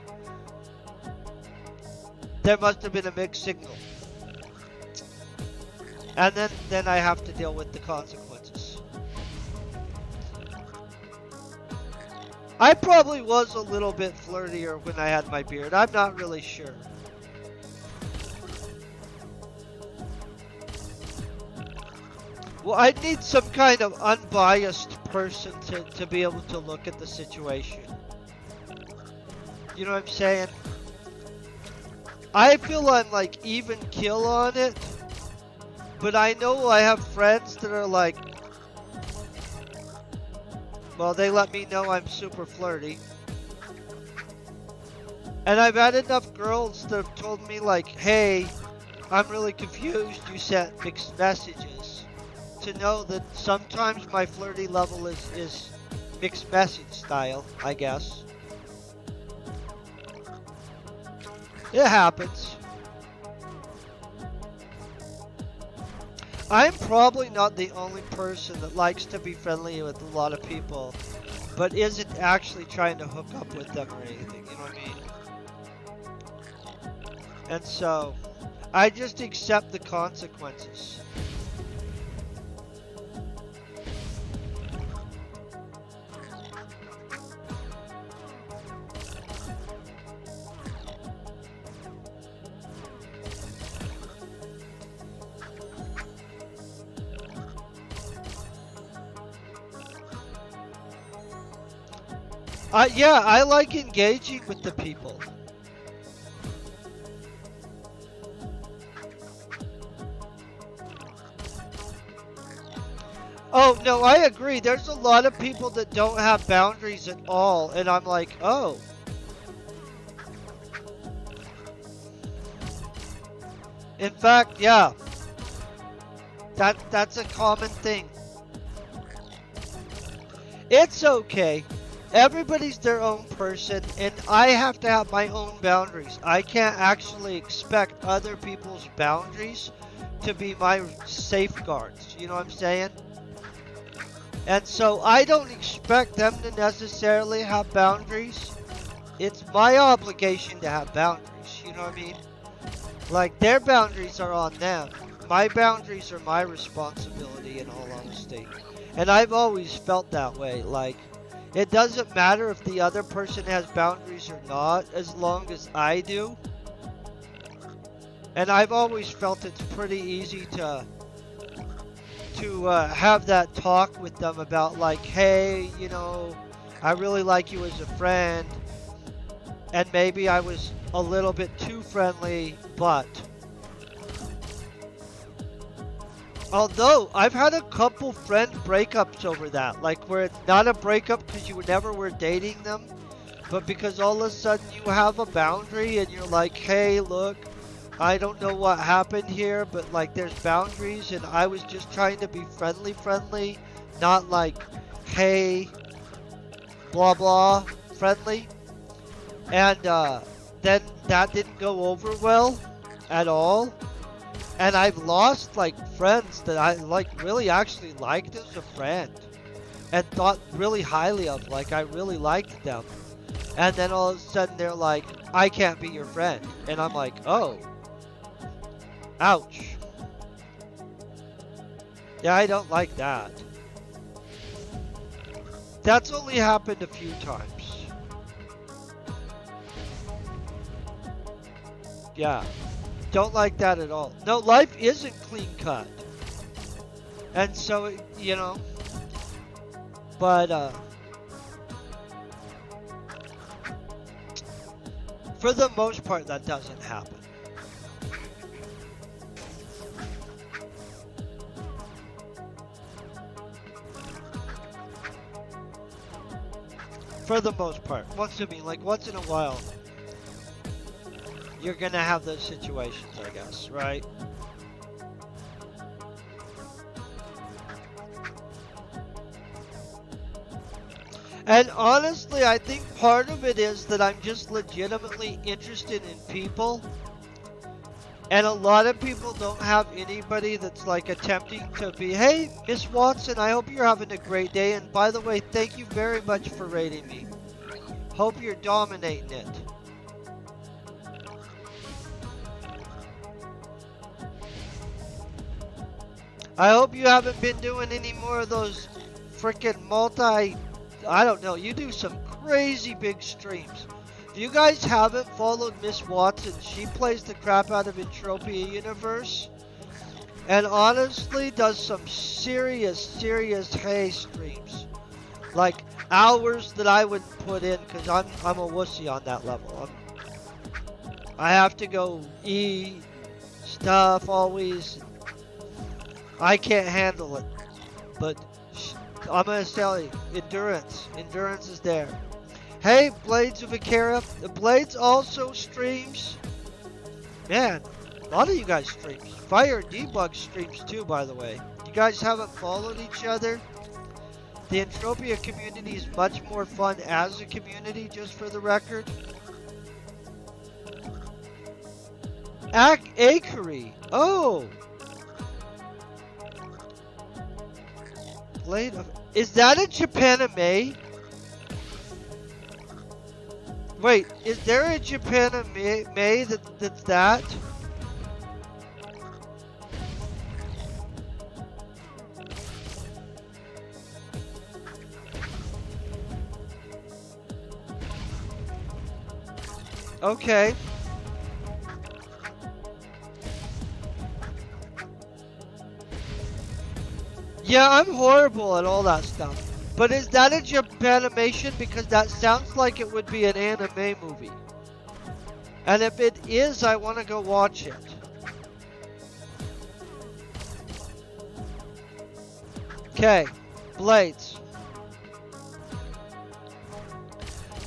S1: there must have been a mixed signal. And then I have to deal with the consequences. I probably was a little bit flirtier when I had my beard. I'm not really sure. Well, I need some kind of unbiased person to be able to look at the situation. You know what I'm saying? I feel I'm like even kill on it, but I know I have friends that are like, well, they let me know I'm super flirty. And I've had enough girls that have told me like, hey, I'm really confused, you sent mixed messages, to know that sometimes my flirty level is mixed message style, I guess. It happens. I'm probably not the only person that likes to be friendly with a lot of people, but isn't actually trying to hook up with them or anything, you know what I mean? And so, I just accept the consequences. Yeah, I like engaging with the people. Oh, no, I agree. There's a lot of people that don't have boundaries at all, and I'm like, oh. In fact, yeah, that's a common thing. It's okay. Everybody's their own person, and I have to have my own boundaries. I can't actually expect other people's boundaries to be my safeguards. You know what I'm saying? And so I don't expect them to necessarily have boundaries. It's my obligation to have boundaries. You know what I mean? Like, their boundaries are on them. My boundaries are my responsibility, in all honesty. And I've always felt that way. Like, it doesn't matter if the other person has boundaries or not, as long as I do. And I've always felt it's pretty easy to have that talk with them about like, hey, you know, I really like you as a friend, and maybe I was a little bit too friendly, but although I've had a couple friend breakups over that, like where it's not a breakup because you never were dating them, but because all of a sudden you have a boundary and you're like, hey, look, I don't know what happened here, but like there's boundaries and I was just trying to be friendly, not like, hey, blah blah, friendly. And then that didn't go over well at all. And I've lost like friends that I like really actually liked as a friend and thought really highly of, like I really liked them. And then all of a sudden they're like, I can't be your friend. And I'm like, oh, ouch. Yeah, I don't like that. That's only happened a few times. Yeah, don't like that at all. No, life isn't clean cut. And so, you know, but for the most part, that doesn't happen. For the most part. Once once in a while, you're gonna have those situations, I guess, right? And honestly, I think part of it is that I'm just legitimately interested in people. And a lot of people don't have anybody that's like attempting to be, hey, Miss Watson, I hope you're having a great day. And by the way, thank you very much for rating me. Hope you're dominating it. I hope you haven't been doing any more of those freaking I don't know, you do some crazy big streams. If you guys haven't followed Miss Watson, she plays the crap out of Entropia Universe. And honestly does some serious hay streams. Like hours that I would put in, because I'm a wussy on that level. I have to go eat stuff always. I can't handle it. But I'm going to tell you, endurance. Endurance is there. Hey, Blades of Akira. The Blades also streams. Man, a lot of you guys streams. Fire Debug streams too, by the way. You guys haven't followed each other. The Entropia community is much more fun as a community, just for the record. Akery. Oh. Blade of... Is that a Japanime? Wait, is there a Japanime that's that? Okay. Yeah, I'm horrible at all that stuff. But is that a Japanimation? Because that sounds like it would be an anime movie. And if it is, I want to go watch it. Okay, Blades.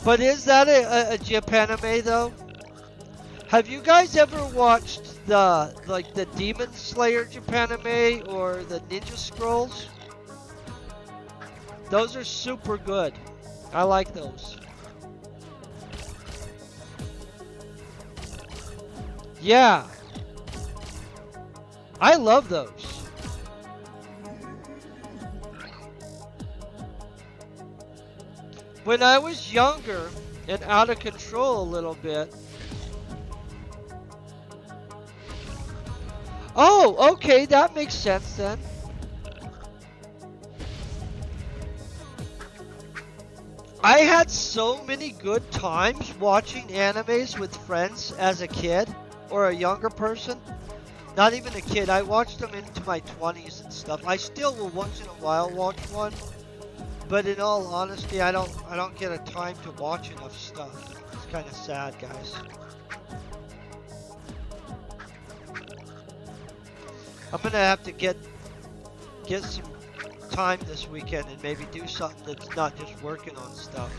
S1: But is that a Japanime though? Have you guys ever watched the Demon Slayer Japanime or the Ninja Scrolls? Those are super good. I like those. Yeah. I love those. When I was younger and out of control a little bit. Oh, okay, that makes sense then. I had so many good times watching animes with friends as a kid or a younger person. Not even a kid. I watched them into my 20s and stuff. I still will once in a while watch one, but in all honesty, I don't get a time to watch enough stuff. It's kind of sad, guys. I'm gonna have to get some time this weekend and maybe do something that's not just working on stuff.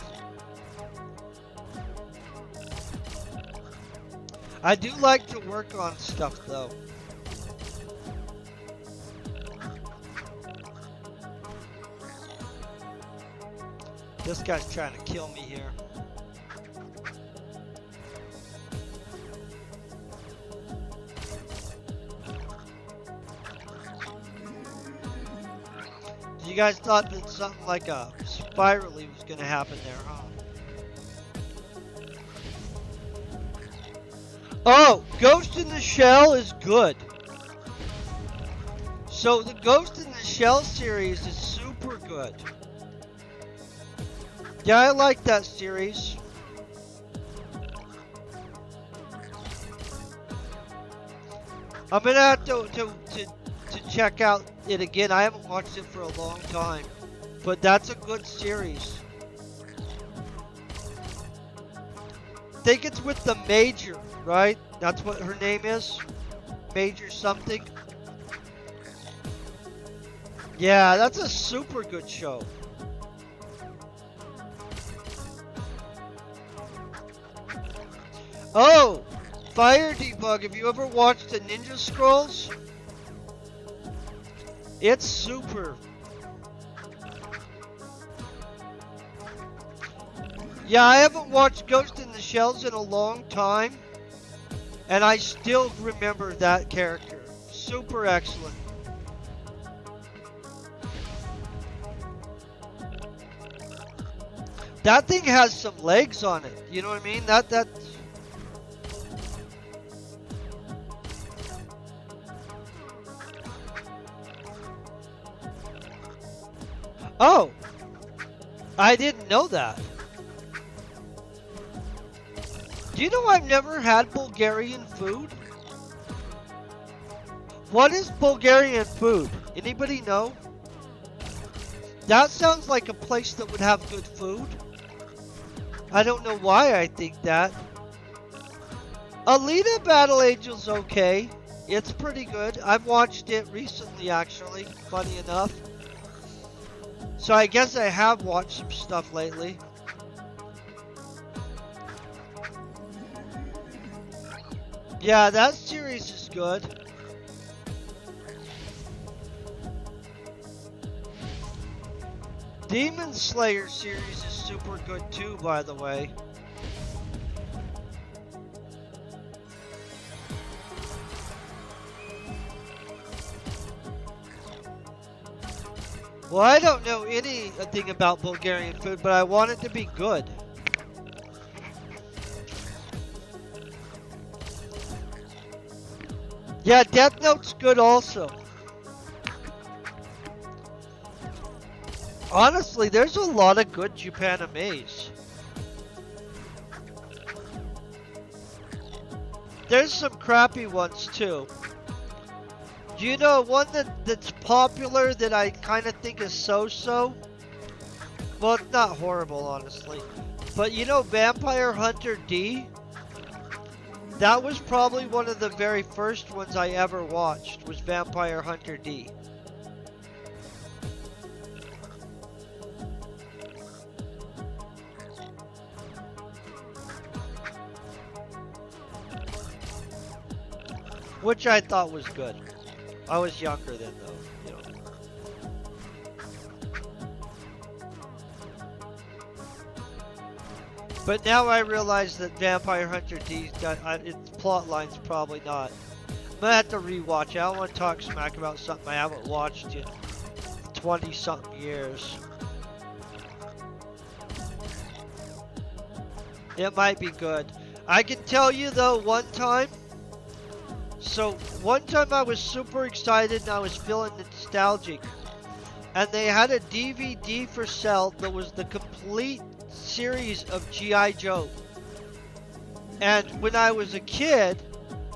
S1: I do like to work on stuff though. This guy's trying to kill me here. You guys thought that something like a spirally was going to happen there, huh? Oh, Ghost in the Shell is good. So the Ghost in the Shell series is super good. Yeah, I like that series. I'm gonna have to check out it again. I haven't watched it for a long time, but that's a good series. I think it's with the Major, right? That's what her name is? Major something? Yeah, that's a super good show. Oh, Fire Debug. Have you ever watched the Ninja Scrolls? It's super. Yeah, I haven't watched Ghost in the Shells in a long time, and I still remember that character. Super excellent. That thing has some legs on it. You know what I mean? That. Oh, I didn't know that. Do you know I've never had Bulgarian food? What is Bulgarian food? Anybody know? That sounds like a place that would have good food. I don't know why I think that. Alita Battle Angel's okay. It's pretty good. I've watched it recently, actually, funny enough. So I guess I have watched some stuff lately. Yeah, that series is good. Demon Slayer series is super good too, by the way. Well, I don't know anything about Bulgarian food, but I want it to be good. Yeah, Death Note's good also. Honestly, there's a lot of good Japanimes. There's some crappy ones too. Do you know one that's popular that I kind of think is so-so? Well, it's not horrible, honestly. But you know Vampire Hunter D? That was probably one of the very first ones I ever watched, was Vampire Hunter D. Which I thought was good. I was younger then, though, you know. But now I realize that Vampire Hunter D's got its plot line's probably not. I'm gonna have to rewatch it. I don't want to talk smack about something I haven't watched in 20-something years. It might be good. I can tell you though, one time I was super excited and I was feeling nostalgic. And they had a DVD for sale that was the complete series of G.I. Joe. And when I was a kid,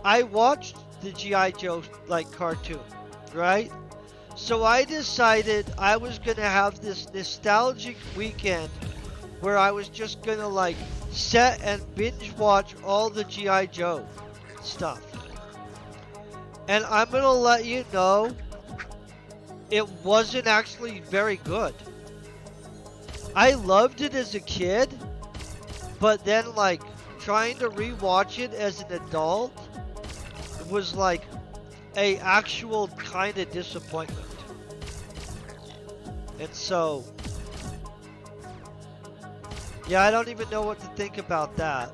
S1: I watched the G.I. Joe like cartoon, right? So I decided I was gonna have this nostalgic weekend where I was just gonna like sit and binge watch all the G.I. Joe stuff. And I'm gonna let you know, it wasn't actually very good. I loved it as a kid, but then like trying to rewatch it as an adult was like a actual kind of disappointment. And so, yeah, I don't even know what to think about that.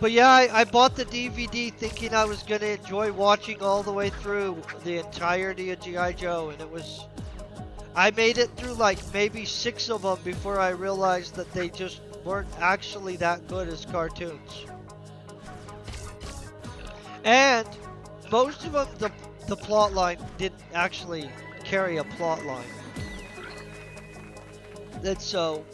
S1: But yeah, I bought the DVD thinking I was going to enjoy watching all the way through the entirety of G.I. Joe, and I made it through like maybe 6 of them before I realized that they just weren't actually that good as cartoons. And most of them, the plot line didn't actually carry a plot line. And so,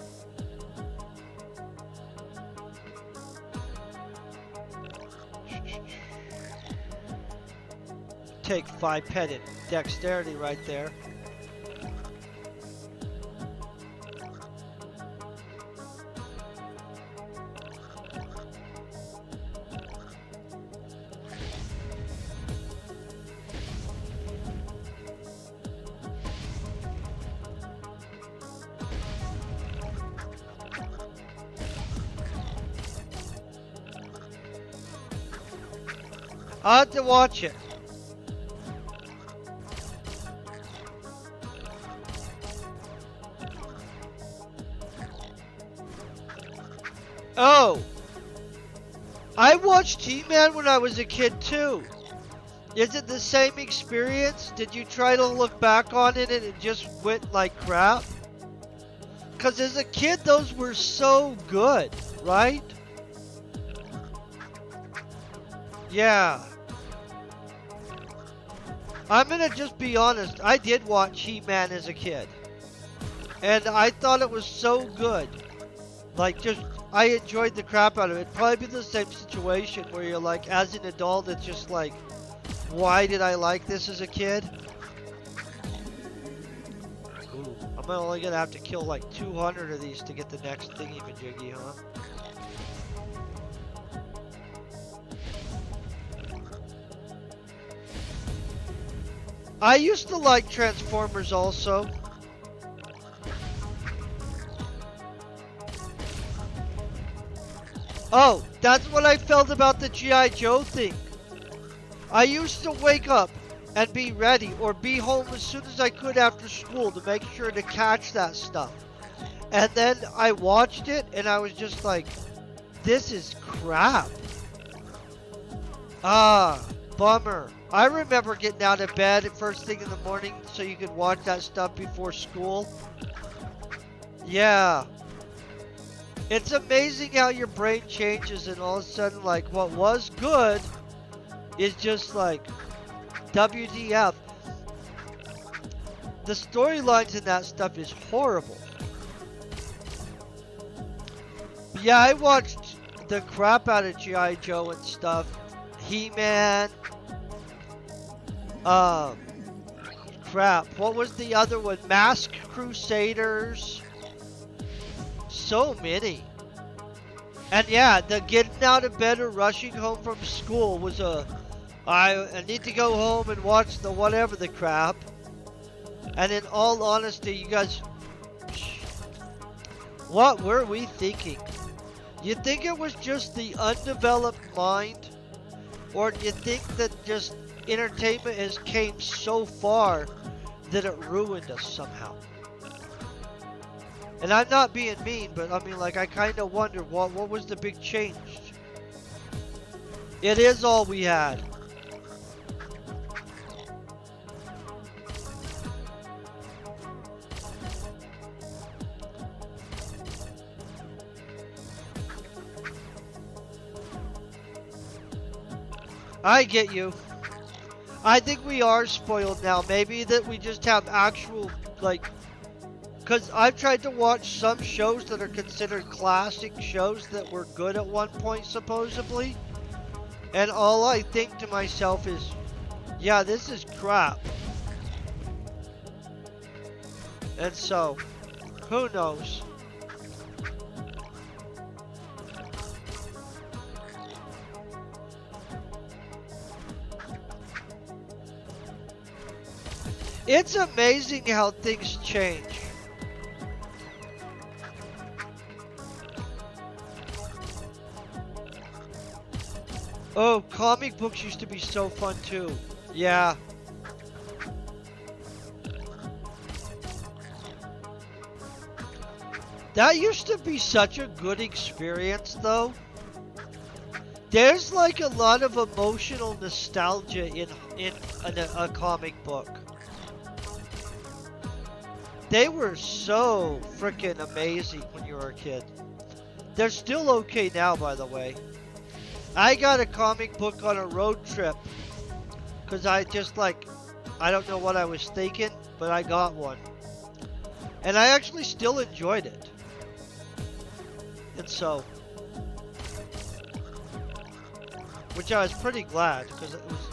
S1: take 5 petted dexterity right there. I'll have to watch it. Oh, I watched He-Man when I was a kid too. Is it the same experience? Did you try to look back on it and it just went like crap? Because as a kid, those were so good, right? Yeah. I'm gonna just be honest. I did watch He-Man as a kid. And I thought it was so good. Like, just, I enjoyed the crap out of it. It'd probably be the same situation where you're like, as an adult, it's just like, why did I like this as a kid? Ooh, I'm only gonna have to kill like 200 of these to get the next thingy-majiggy, huh? I used to like Transformers also. Oh, that's what I felt about the G.I. Joe thing. I used to wake up and be ready or be home as soon as I could after school to make sure to catch that stuff. And then I watched it and I was just like, this is crap. Ah, bummer. I remember getting out of bed at first thing in the morning so you could watch that stuff before school. Yeah. It's amazing how your brain changes and all of a sudden like what was good is just like WTF. The storylines in that stuff is horrible. But yeah, I watched the crap out of G.I. Joe and stuff. He-Man. Crap. What was the other one? Masked Crusaders. So many. And yeah, the getting out of bed or rushing home from school was I need to go home and watch the whatever the crap. And in all honesty, you guys, what were we thinking? You think it was just the undeveloped mind? Or do you think that just entertainment has came so far that it ruined us somehow? And I'm not being mean, but I mean, like, I kind of wonder what was the big change? It is all we had. I get you. I think we are spoiled now. Maybe that we just have actual, like, because I've tried to watch some shows that are considered classic shows that were good at one point, supposedly. And all I think to myself is, yeah, this is crap. And so, who knows? It's amazing how things change. Oh, comic books used to be so fun too. Yeah. That used to be such a good experience though. There's like a lot of emotional nostalgia in a comic book. They were so freaking amazing when you were a kid. They're still okay now, by the way. I got a comic book on a road trip because I just like, I don't know what I was thinking, but I got one. And I actually still enjoyed it. And so, which I was pretty glad because it was,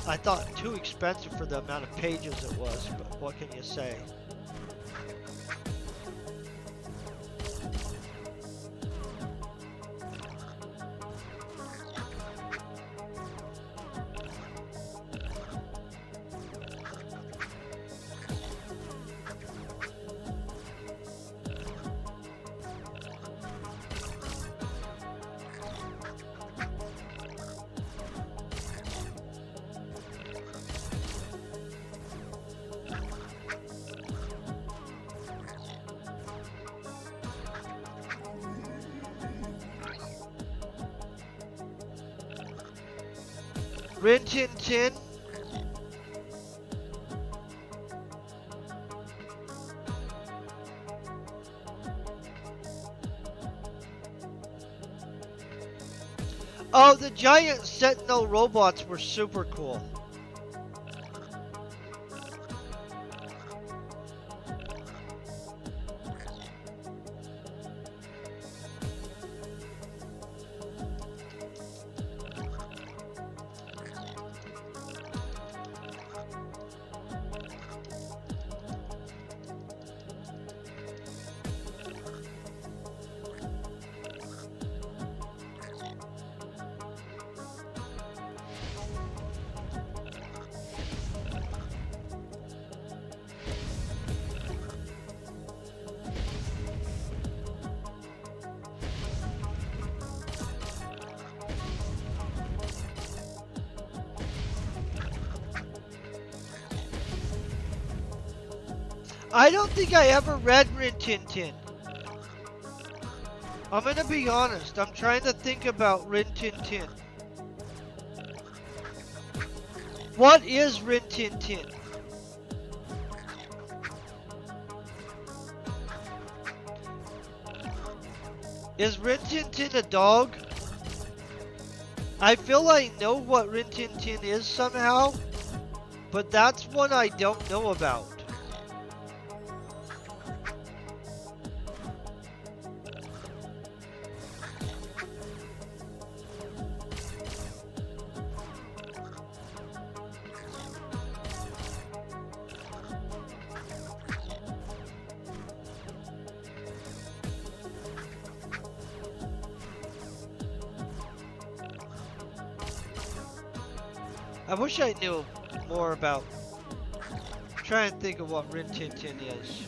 S1: I thought, too expensive for the amount of pages it was, but what can you say? Rin Tin Tin. Oh, the giant sentinel robots were super cool. I don't think I ever read Rin Tin Tin. I'm gonna be honest. I'm trying to think about Rin Tin Tin. What is Rin Tin Tin? Is Rin Tin Tin a dog? I feel I know what Rin Tin Tin is somehow, but that's one I don't know about. I wish I knew more about. I'm trying to think of what Rin Tin Tin is.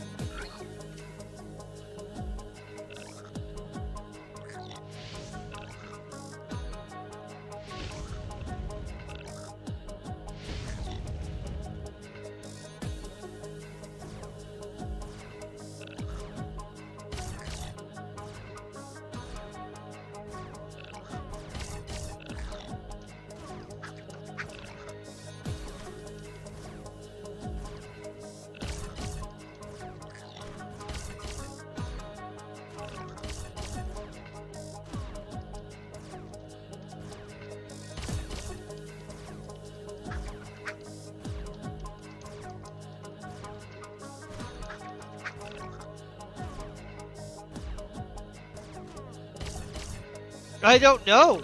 S1: I don't know.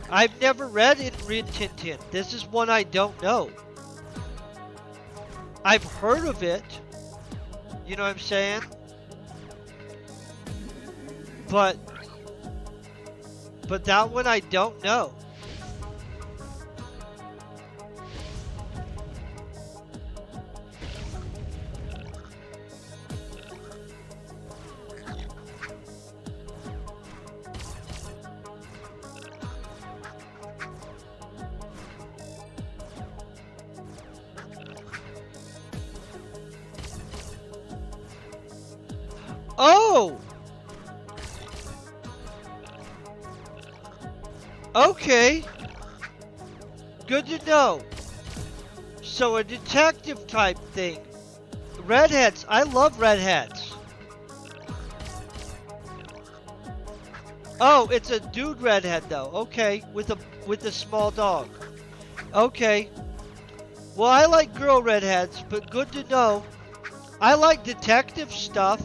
S1: I've never read in Rin Tin Tin. This is one I don't know. I've heard of it. You know what I'm saying? But that one I don't know. Oh! Okay. Good to know. So a detective type thing. Redheads. I love redheads. Oh, it's a dude redhead though. Okay, with a small dog. Okay. Well, I like girl redheads, but good to know. I like detective stuff.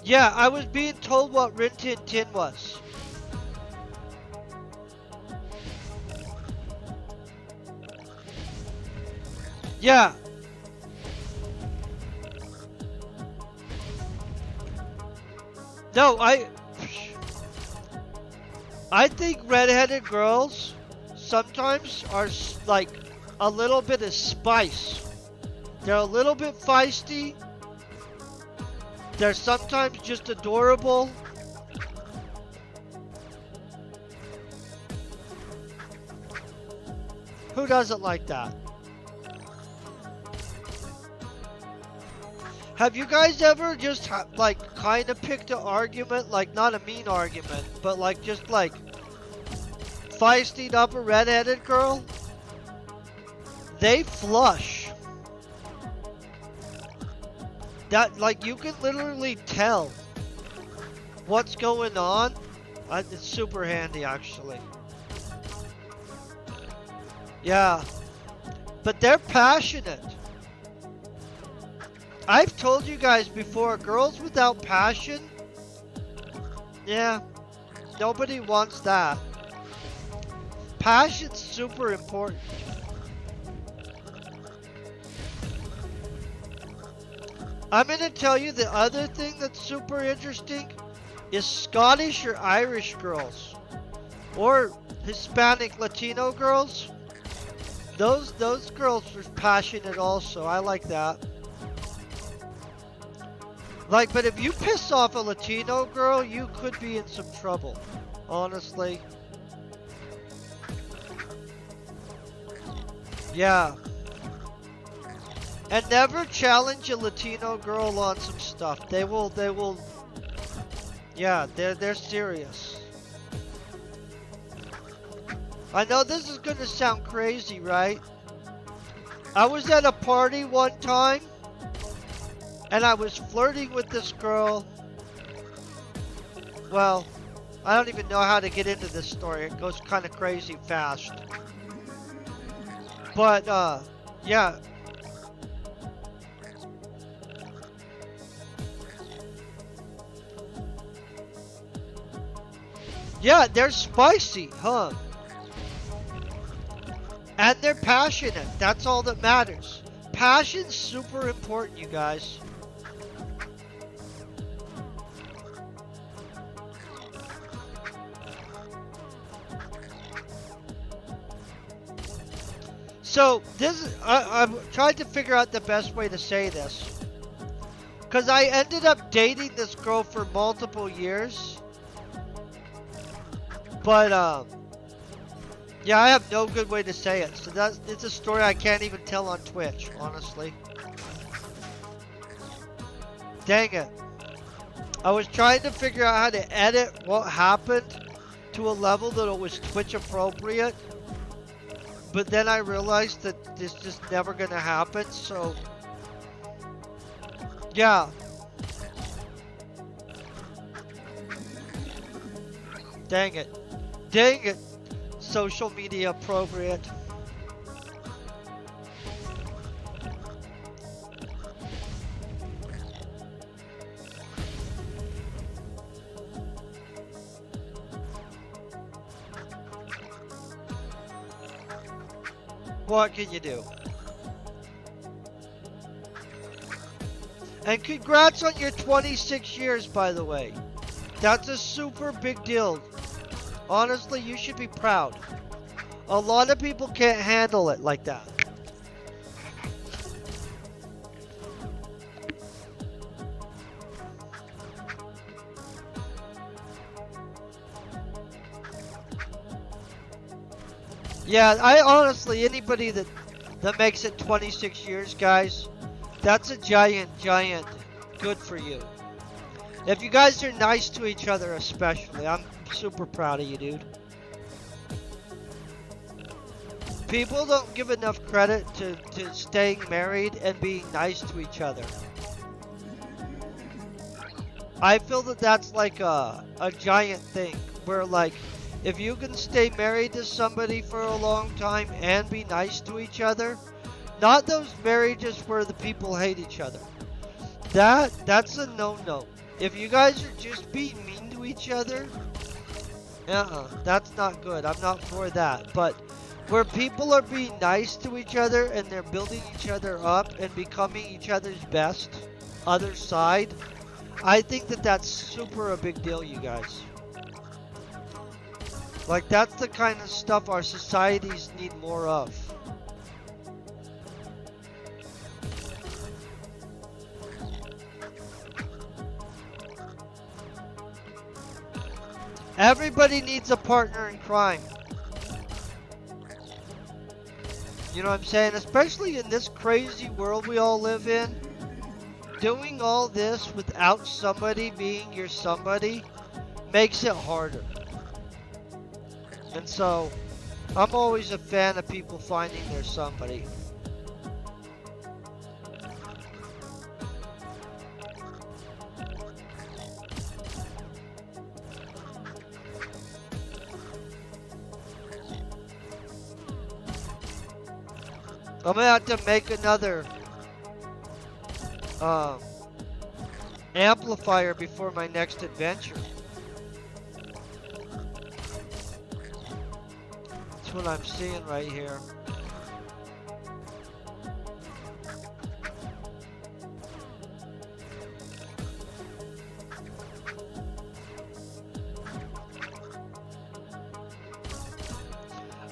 S1: Yeah, I was being told what Rin Tin Tin was. Yeah. No, I think redheaded girls sometimes are like a little bit of spice. They're a little bit feisty. They're sometimes just adorable. Who doesn't like that? Have you guys ever just like kind of picked an argument, like not a mean argument, but like just like feisting up a redheaded girl? They flush. That, like, you can literally tell what's going on. It's super handy, actually. Yeah, but they're passionate. I've told you guys before, girls without passion, yeah, nobody wants that. Passion's super important. I'm going to tell you the other thing that's super interesting is Scottish or Irish girls or Hispanic Latino girls. Those girls are passionate also. I like that. Like, but if you piss off a Latino girl, you could be in some trouble. Honestly. Yeah. And never challenge a Latino girl on some stuff. They will, yeah, they're serious. I know this is gonna sound crazy, right? I was at a party one time, and I was flirting with this girl. Well, I don't even know how to get into this story. It goes kind of crazy fast. But, yeah. Yeah, they're spicy, huh? And they're passionate. That's all that matters. Passion's super important, you guys. So, I'm trying to figure out the best way to say this. Because I ended up dating this girl for multiple years. But, yeah, I have no good way to say it. So it's a story I can't even tell on Twitch, honestly. Dang it. I was trying to figure out how to edit what happened to a level that it was Twitch appropriate. But then I realized that this just never gonna happen, so... Yeah. Dang it. Dang it. Social media appropriate. What can you do? And congrats on your 26 years, by the way. That's a super big deal. Honestly, you should be proud. A lot of people can't handle it like that. Yeah, I honestly, anybody that makes it 26 years, guys, that's a giant good for you. If you guys are nice to each other especially, I'm super proud of you, dude. People don't give enough credit to staying married and being nice to each other. I feel that that's like a giant thing, where like, if you can stay married to somebody for a long time and be nice to each other, not those marriages where the people hate each other. That's a no-no. If you guys are just being mean to each other, that's not good. I'm not for that. But where people are being nice to each other and they're building each other up and becoming each other's best other side, I think that that's super a big deal, you guys. Like, that's the kind of stuff our societies need more of. Everybody needs a partner in crime. You know what I'm saying? Especially in this crazy world we all live in. doing all this without somebody being your somebody makes it harder. And so, I'm always a fan of people finding their somebody. I'm gonna have to make another amplifier before my next adventure. That's what I'm seeing right here.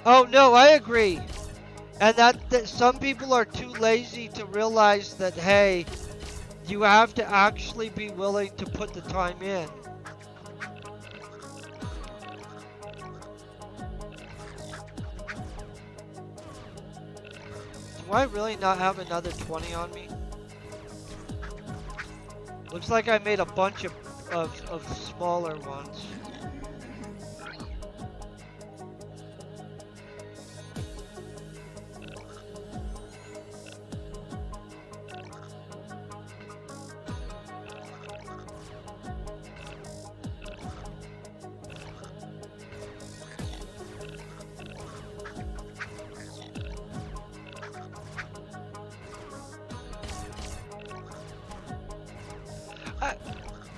S1: Oh no, I agree. And that some people are too lazy to realize that, hey, you have to actually be willing to put the time in. Do I really not have another 20 on me? Looks like I made a bunch of smaller ones.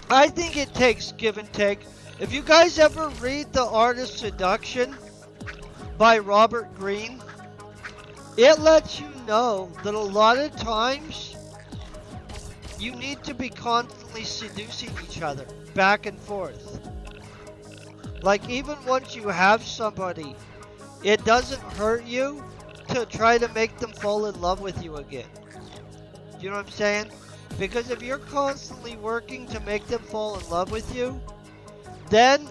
S1: I think it takes give and take. If you guys ever read The Art of Seduction by Robert Greene, it lets you know that a lot of times you need to be constantly seducing each other back and forth. Like, even once you have somebody, it doesn't hurt you to try to make them fall in love with you again. You know what I'm saying? Because if you're constantly working to make them fall in love with you, then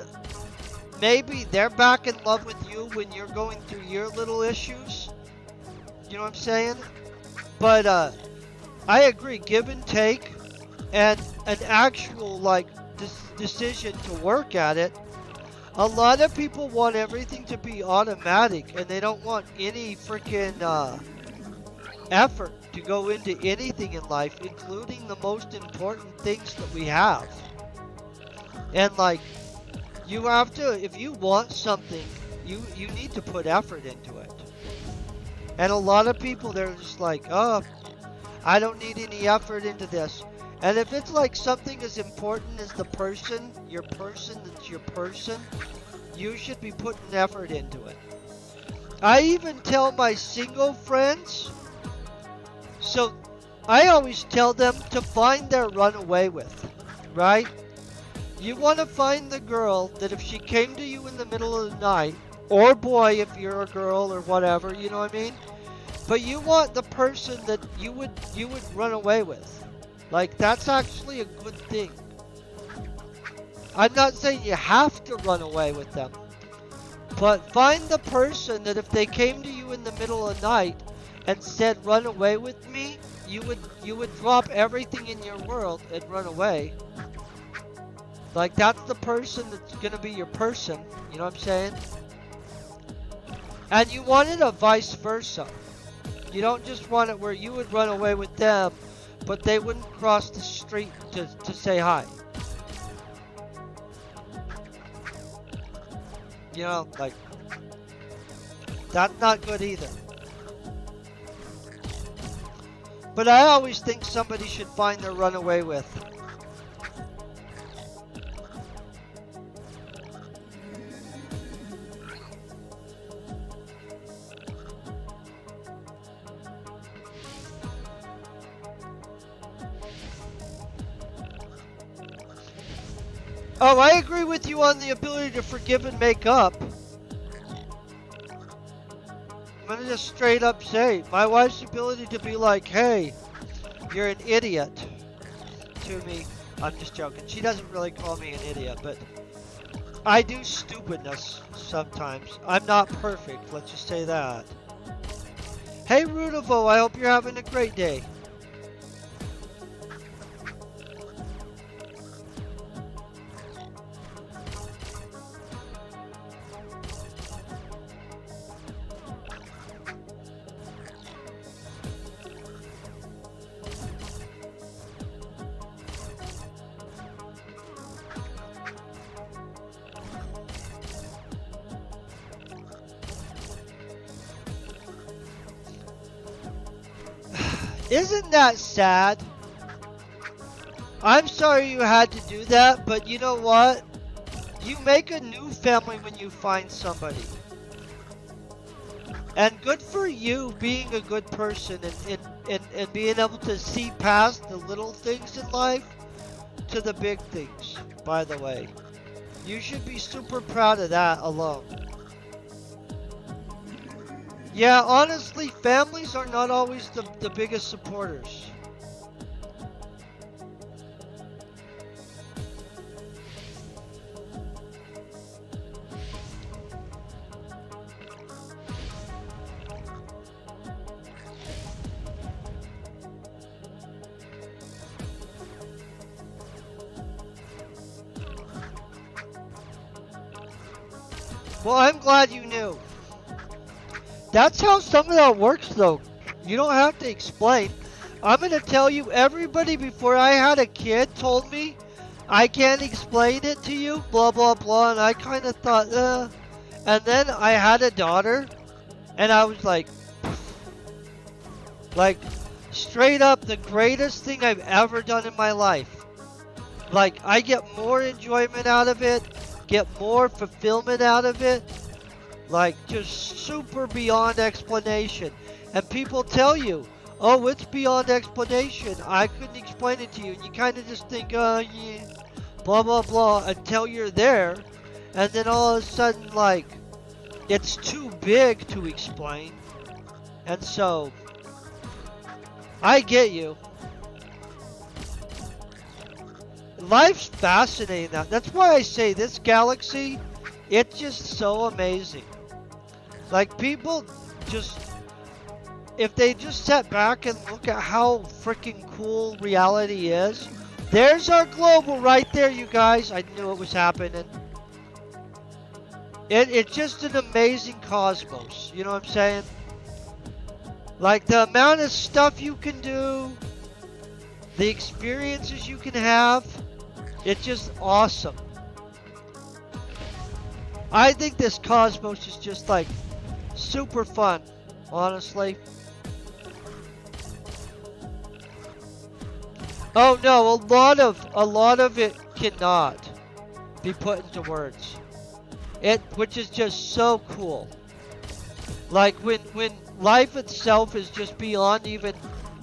S1: maybe they're back in love with you when you're going through your little issues. You know what I'm saying? But I agree, give and take, and an actual decision to work at it. A lot of people want everything to be automatic, and they don't want any freaking effort to go into anything in life, including the most important things that we have. And you have to, if you want something, you need to put effort into it. And a lot of people, they're just like, oh, I don't need any effort into this. And if it's like something as important as the person that's your person, you should be putting effort into it. I even tell my single friends, so I always tell them to find their runaway with, right? You want to find the girl that if she came to you in the middle of the night, or boy if you're a girl or whatever, you know what I mean? But you want the person that you would run away with. Like, that's actually a good thing. I'm not saying you have to run away with them, but find the person that if they came to you in the middle of the night and said, run away with me, you would drop everything in your world and run away. Like, that's the person that's gonna be your person, you know what I'm saying? And you want it a vice versa. You don't just want it where you would run away with them, but they wouldn't cross the street to say hi. You know, like, that's not good either. But I always think somebody should find their runaway with. Oh, I agree with you on the ability to forgive and make up. I'm gonna just straight up say, my wife's ability to be like, hey, you're an idiot to me. I'm just joking. She doesn't really call me an idiot, but I do stupidness sometimes. I'm not perfect, let's just say that. Hey, Rudivo, I hope you're having a great day. Isn't that sad? I'm sorry you had to do that, but you know what? You make a new family when you find somebody. And good for you being a good person and being able to see past the little things in life to the big things, by the way. You should be super proud of that alone. Yeah, honestly, families are not always the biggest supporters. Well, I'm glad you knew. That's how some of that works, though. You don't have to explain. I'm going to tell you, everybody before I had a kid told me, I can't explain it to you, blah, blah, blah. And I kind of thought, And then I had a daughter, and I was like, straight up the greatest thing I've ever done in my life. Like, I get more enjoyment out of it, get more fulfillment out of it. Like, just super beyond explanation. And people tell you, oh, it's beyond explanation. I couldn't explain it to you. And you kind of just think, yeah, blah, blah, blah, until you're there. And then all of a sudden, like, it's too big to explain. And so, I get you. Life's fascinating now. That's why I say this galaxy, it's just so amazing. Like, people just, if they just sit back and look at how freaking cool reality is. There's our global right there, you guys. I knew it was happening. It's just an amazing cosmos. You know what I'm saying? Like, the amount of stuff you can do, the experiences you can have, it's just awesome. I think this cosmos is just like super fun, honestly. Oh no, a lot of it cannot be put into words. Which is just so cool. Like when life itself is just beyond even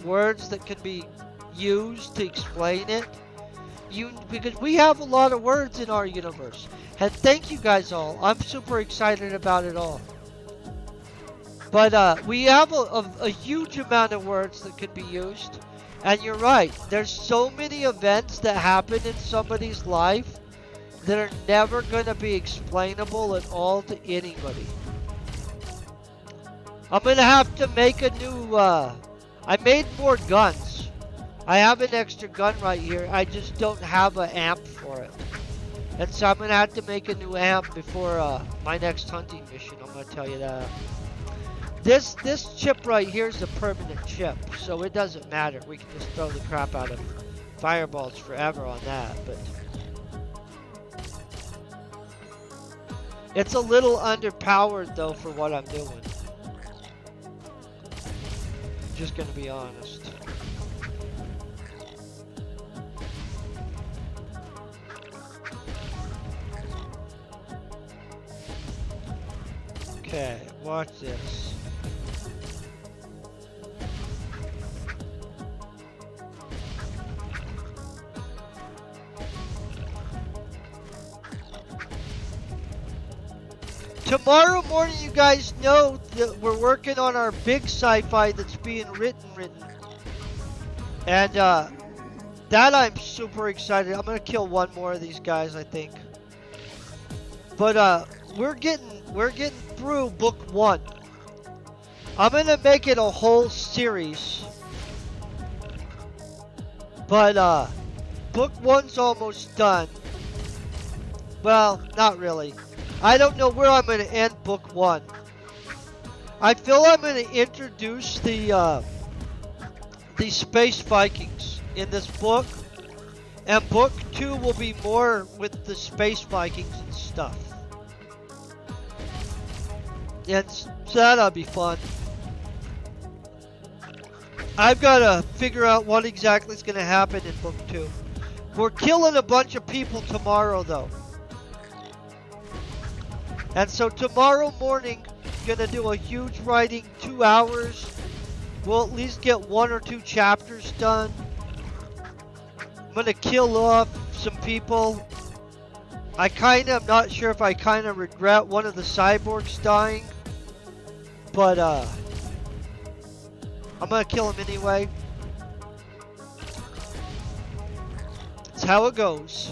S1: words that can be used to explain it. Because we have a lot of words in our universe. And thank you guys all. I'm super excited about it all. But we have a huge amount of words that could be used. And you're right. There's so many events that happen in somebody's life that are never going to be explainable at all to anybody. I'm going to have to make a new... I made more guns. I have an extra gun right here. I just don't have an amp for it. And so I'm going to have to make a new amp before my next hunting mission. I'm going to tell you that. This chip right here is a permanent chip. So it doesn't matter. We can just throw the crap out of fireballs forever on that. But it's a little underpowered though for what I'm doing. Just going to be honest. Okay, watch this. Tomorrow morning, you guys know that we're working on our big sci-fi that's being written. And that I'm super excited. I'm going to kill one more of these guys, I think. But we're getting through book 1. I'm going to make it a whole series. But book 1's almost done. Well, not really. I don't know where I'm going to end book 1. I feel I'm going to introduce the space Vikings in this book. And book 2 will be more with the space Vikings and stuff. And so that'll be fun. I've got to figure out what exactly is going to happen in book 2. We're killing a bunch of people tomorrow, though. And so tomorrow morning, gonna do a huge writing, 2 hours. We'll at least get 1 or 2 chapters done. I'm gonna kill off some people. I kinda am not sure if I kinda regret one of the cyborgs dying. But I'm gonna kill him anyway. That's how it goes.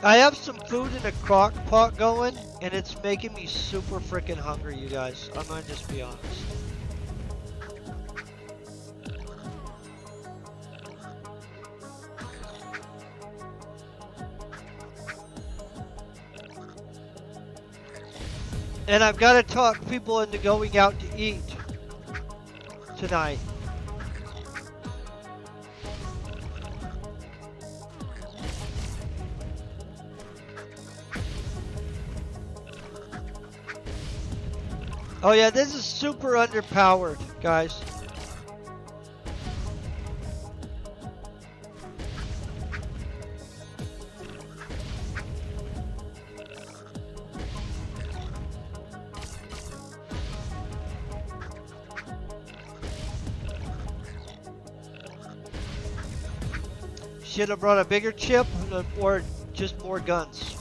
S1: I have some food in a crock pot going, and it's making me super freaking hungry, you guys. I'm gonna just be honest. And I've got to talk people into going out to eat tonight. Oh yeah, this is super underpowered, guys. Should have brought a bigger chip or just more guns.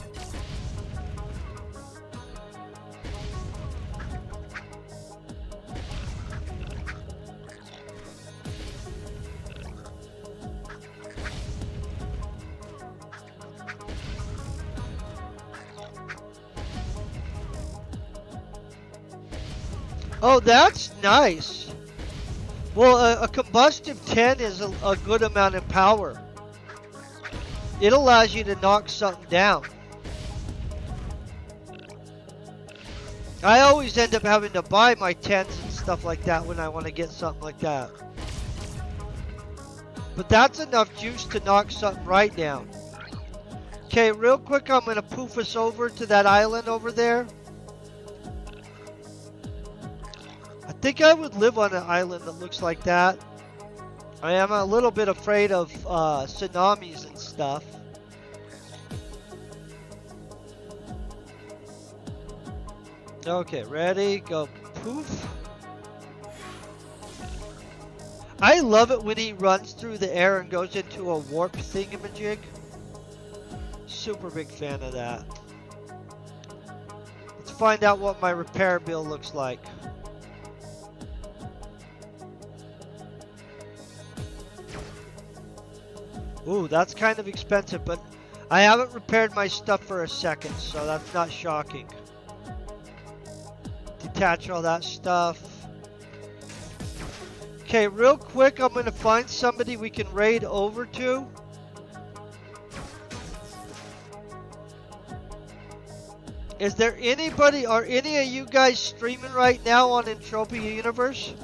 S1: Oh, that's nice. Well, a combustive 10 is a good amount of power. It allows you to knock something down. I always end up having to buy my 10s and stuff like that when I want to get something like that. But that's enough juice to knock something right down. Okay, real quick, I'm going to poof us over to that island over there. I think I would live on an island that looks like that. I am a little bit afraid of tsunamis and stuff. Okay, ready, go poof. I love it when he runs through the air and goes into a warp thingamajig. Super big fan of that. Let's find out what my repair bill looks like. Ooh, that's kind of expensive, but I haven't repaired my stuff for a second, so that's not shocking. Detach all that stuff. Okay, real quick, I'm going to find somebody we can raid over to. Is there anybody, are any of you guys streaming right now on Entropia Universe?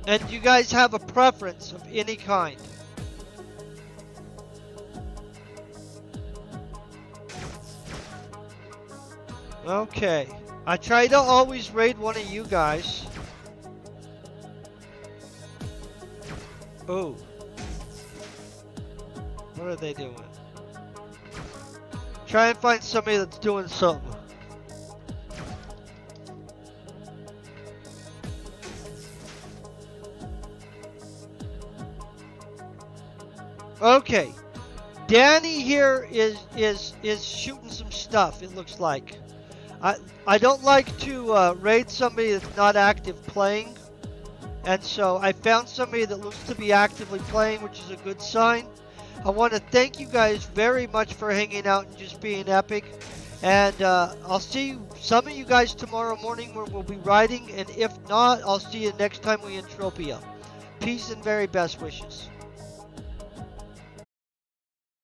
S1: And you guys have a preference of any kind? Okay. I try to always raid one of you guys. Oh. What are they doing? Try and find somebody that's doing something. Okay, Danny here is shooting some stuff. It looks like. I don't like to raid somebody that's not active playing, and so I found somebody that looks to be actively playing, which is a good sign. I want to thank you guys very much for hanging out and just being epic, and I'll see some of you guys tomorrow morning where we'll be riding, and if not, I'll see you next time we Entropia. Peace and very best wishes.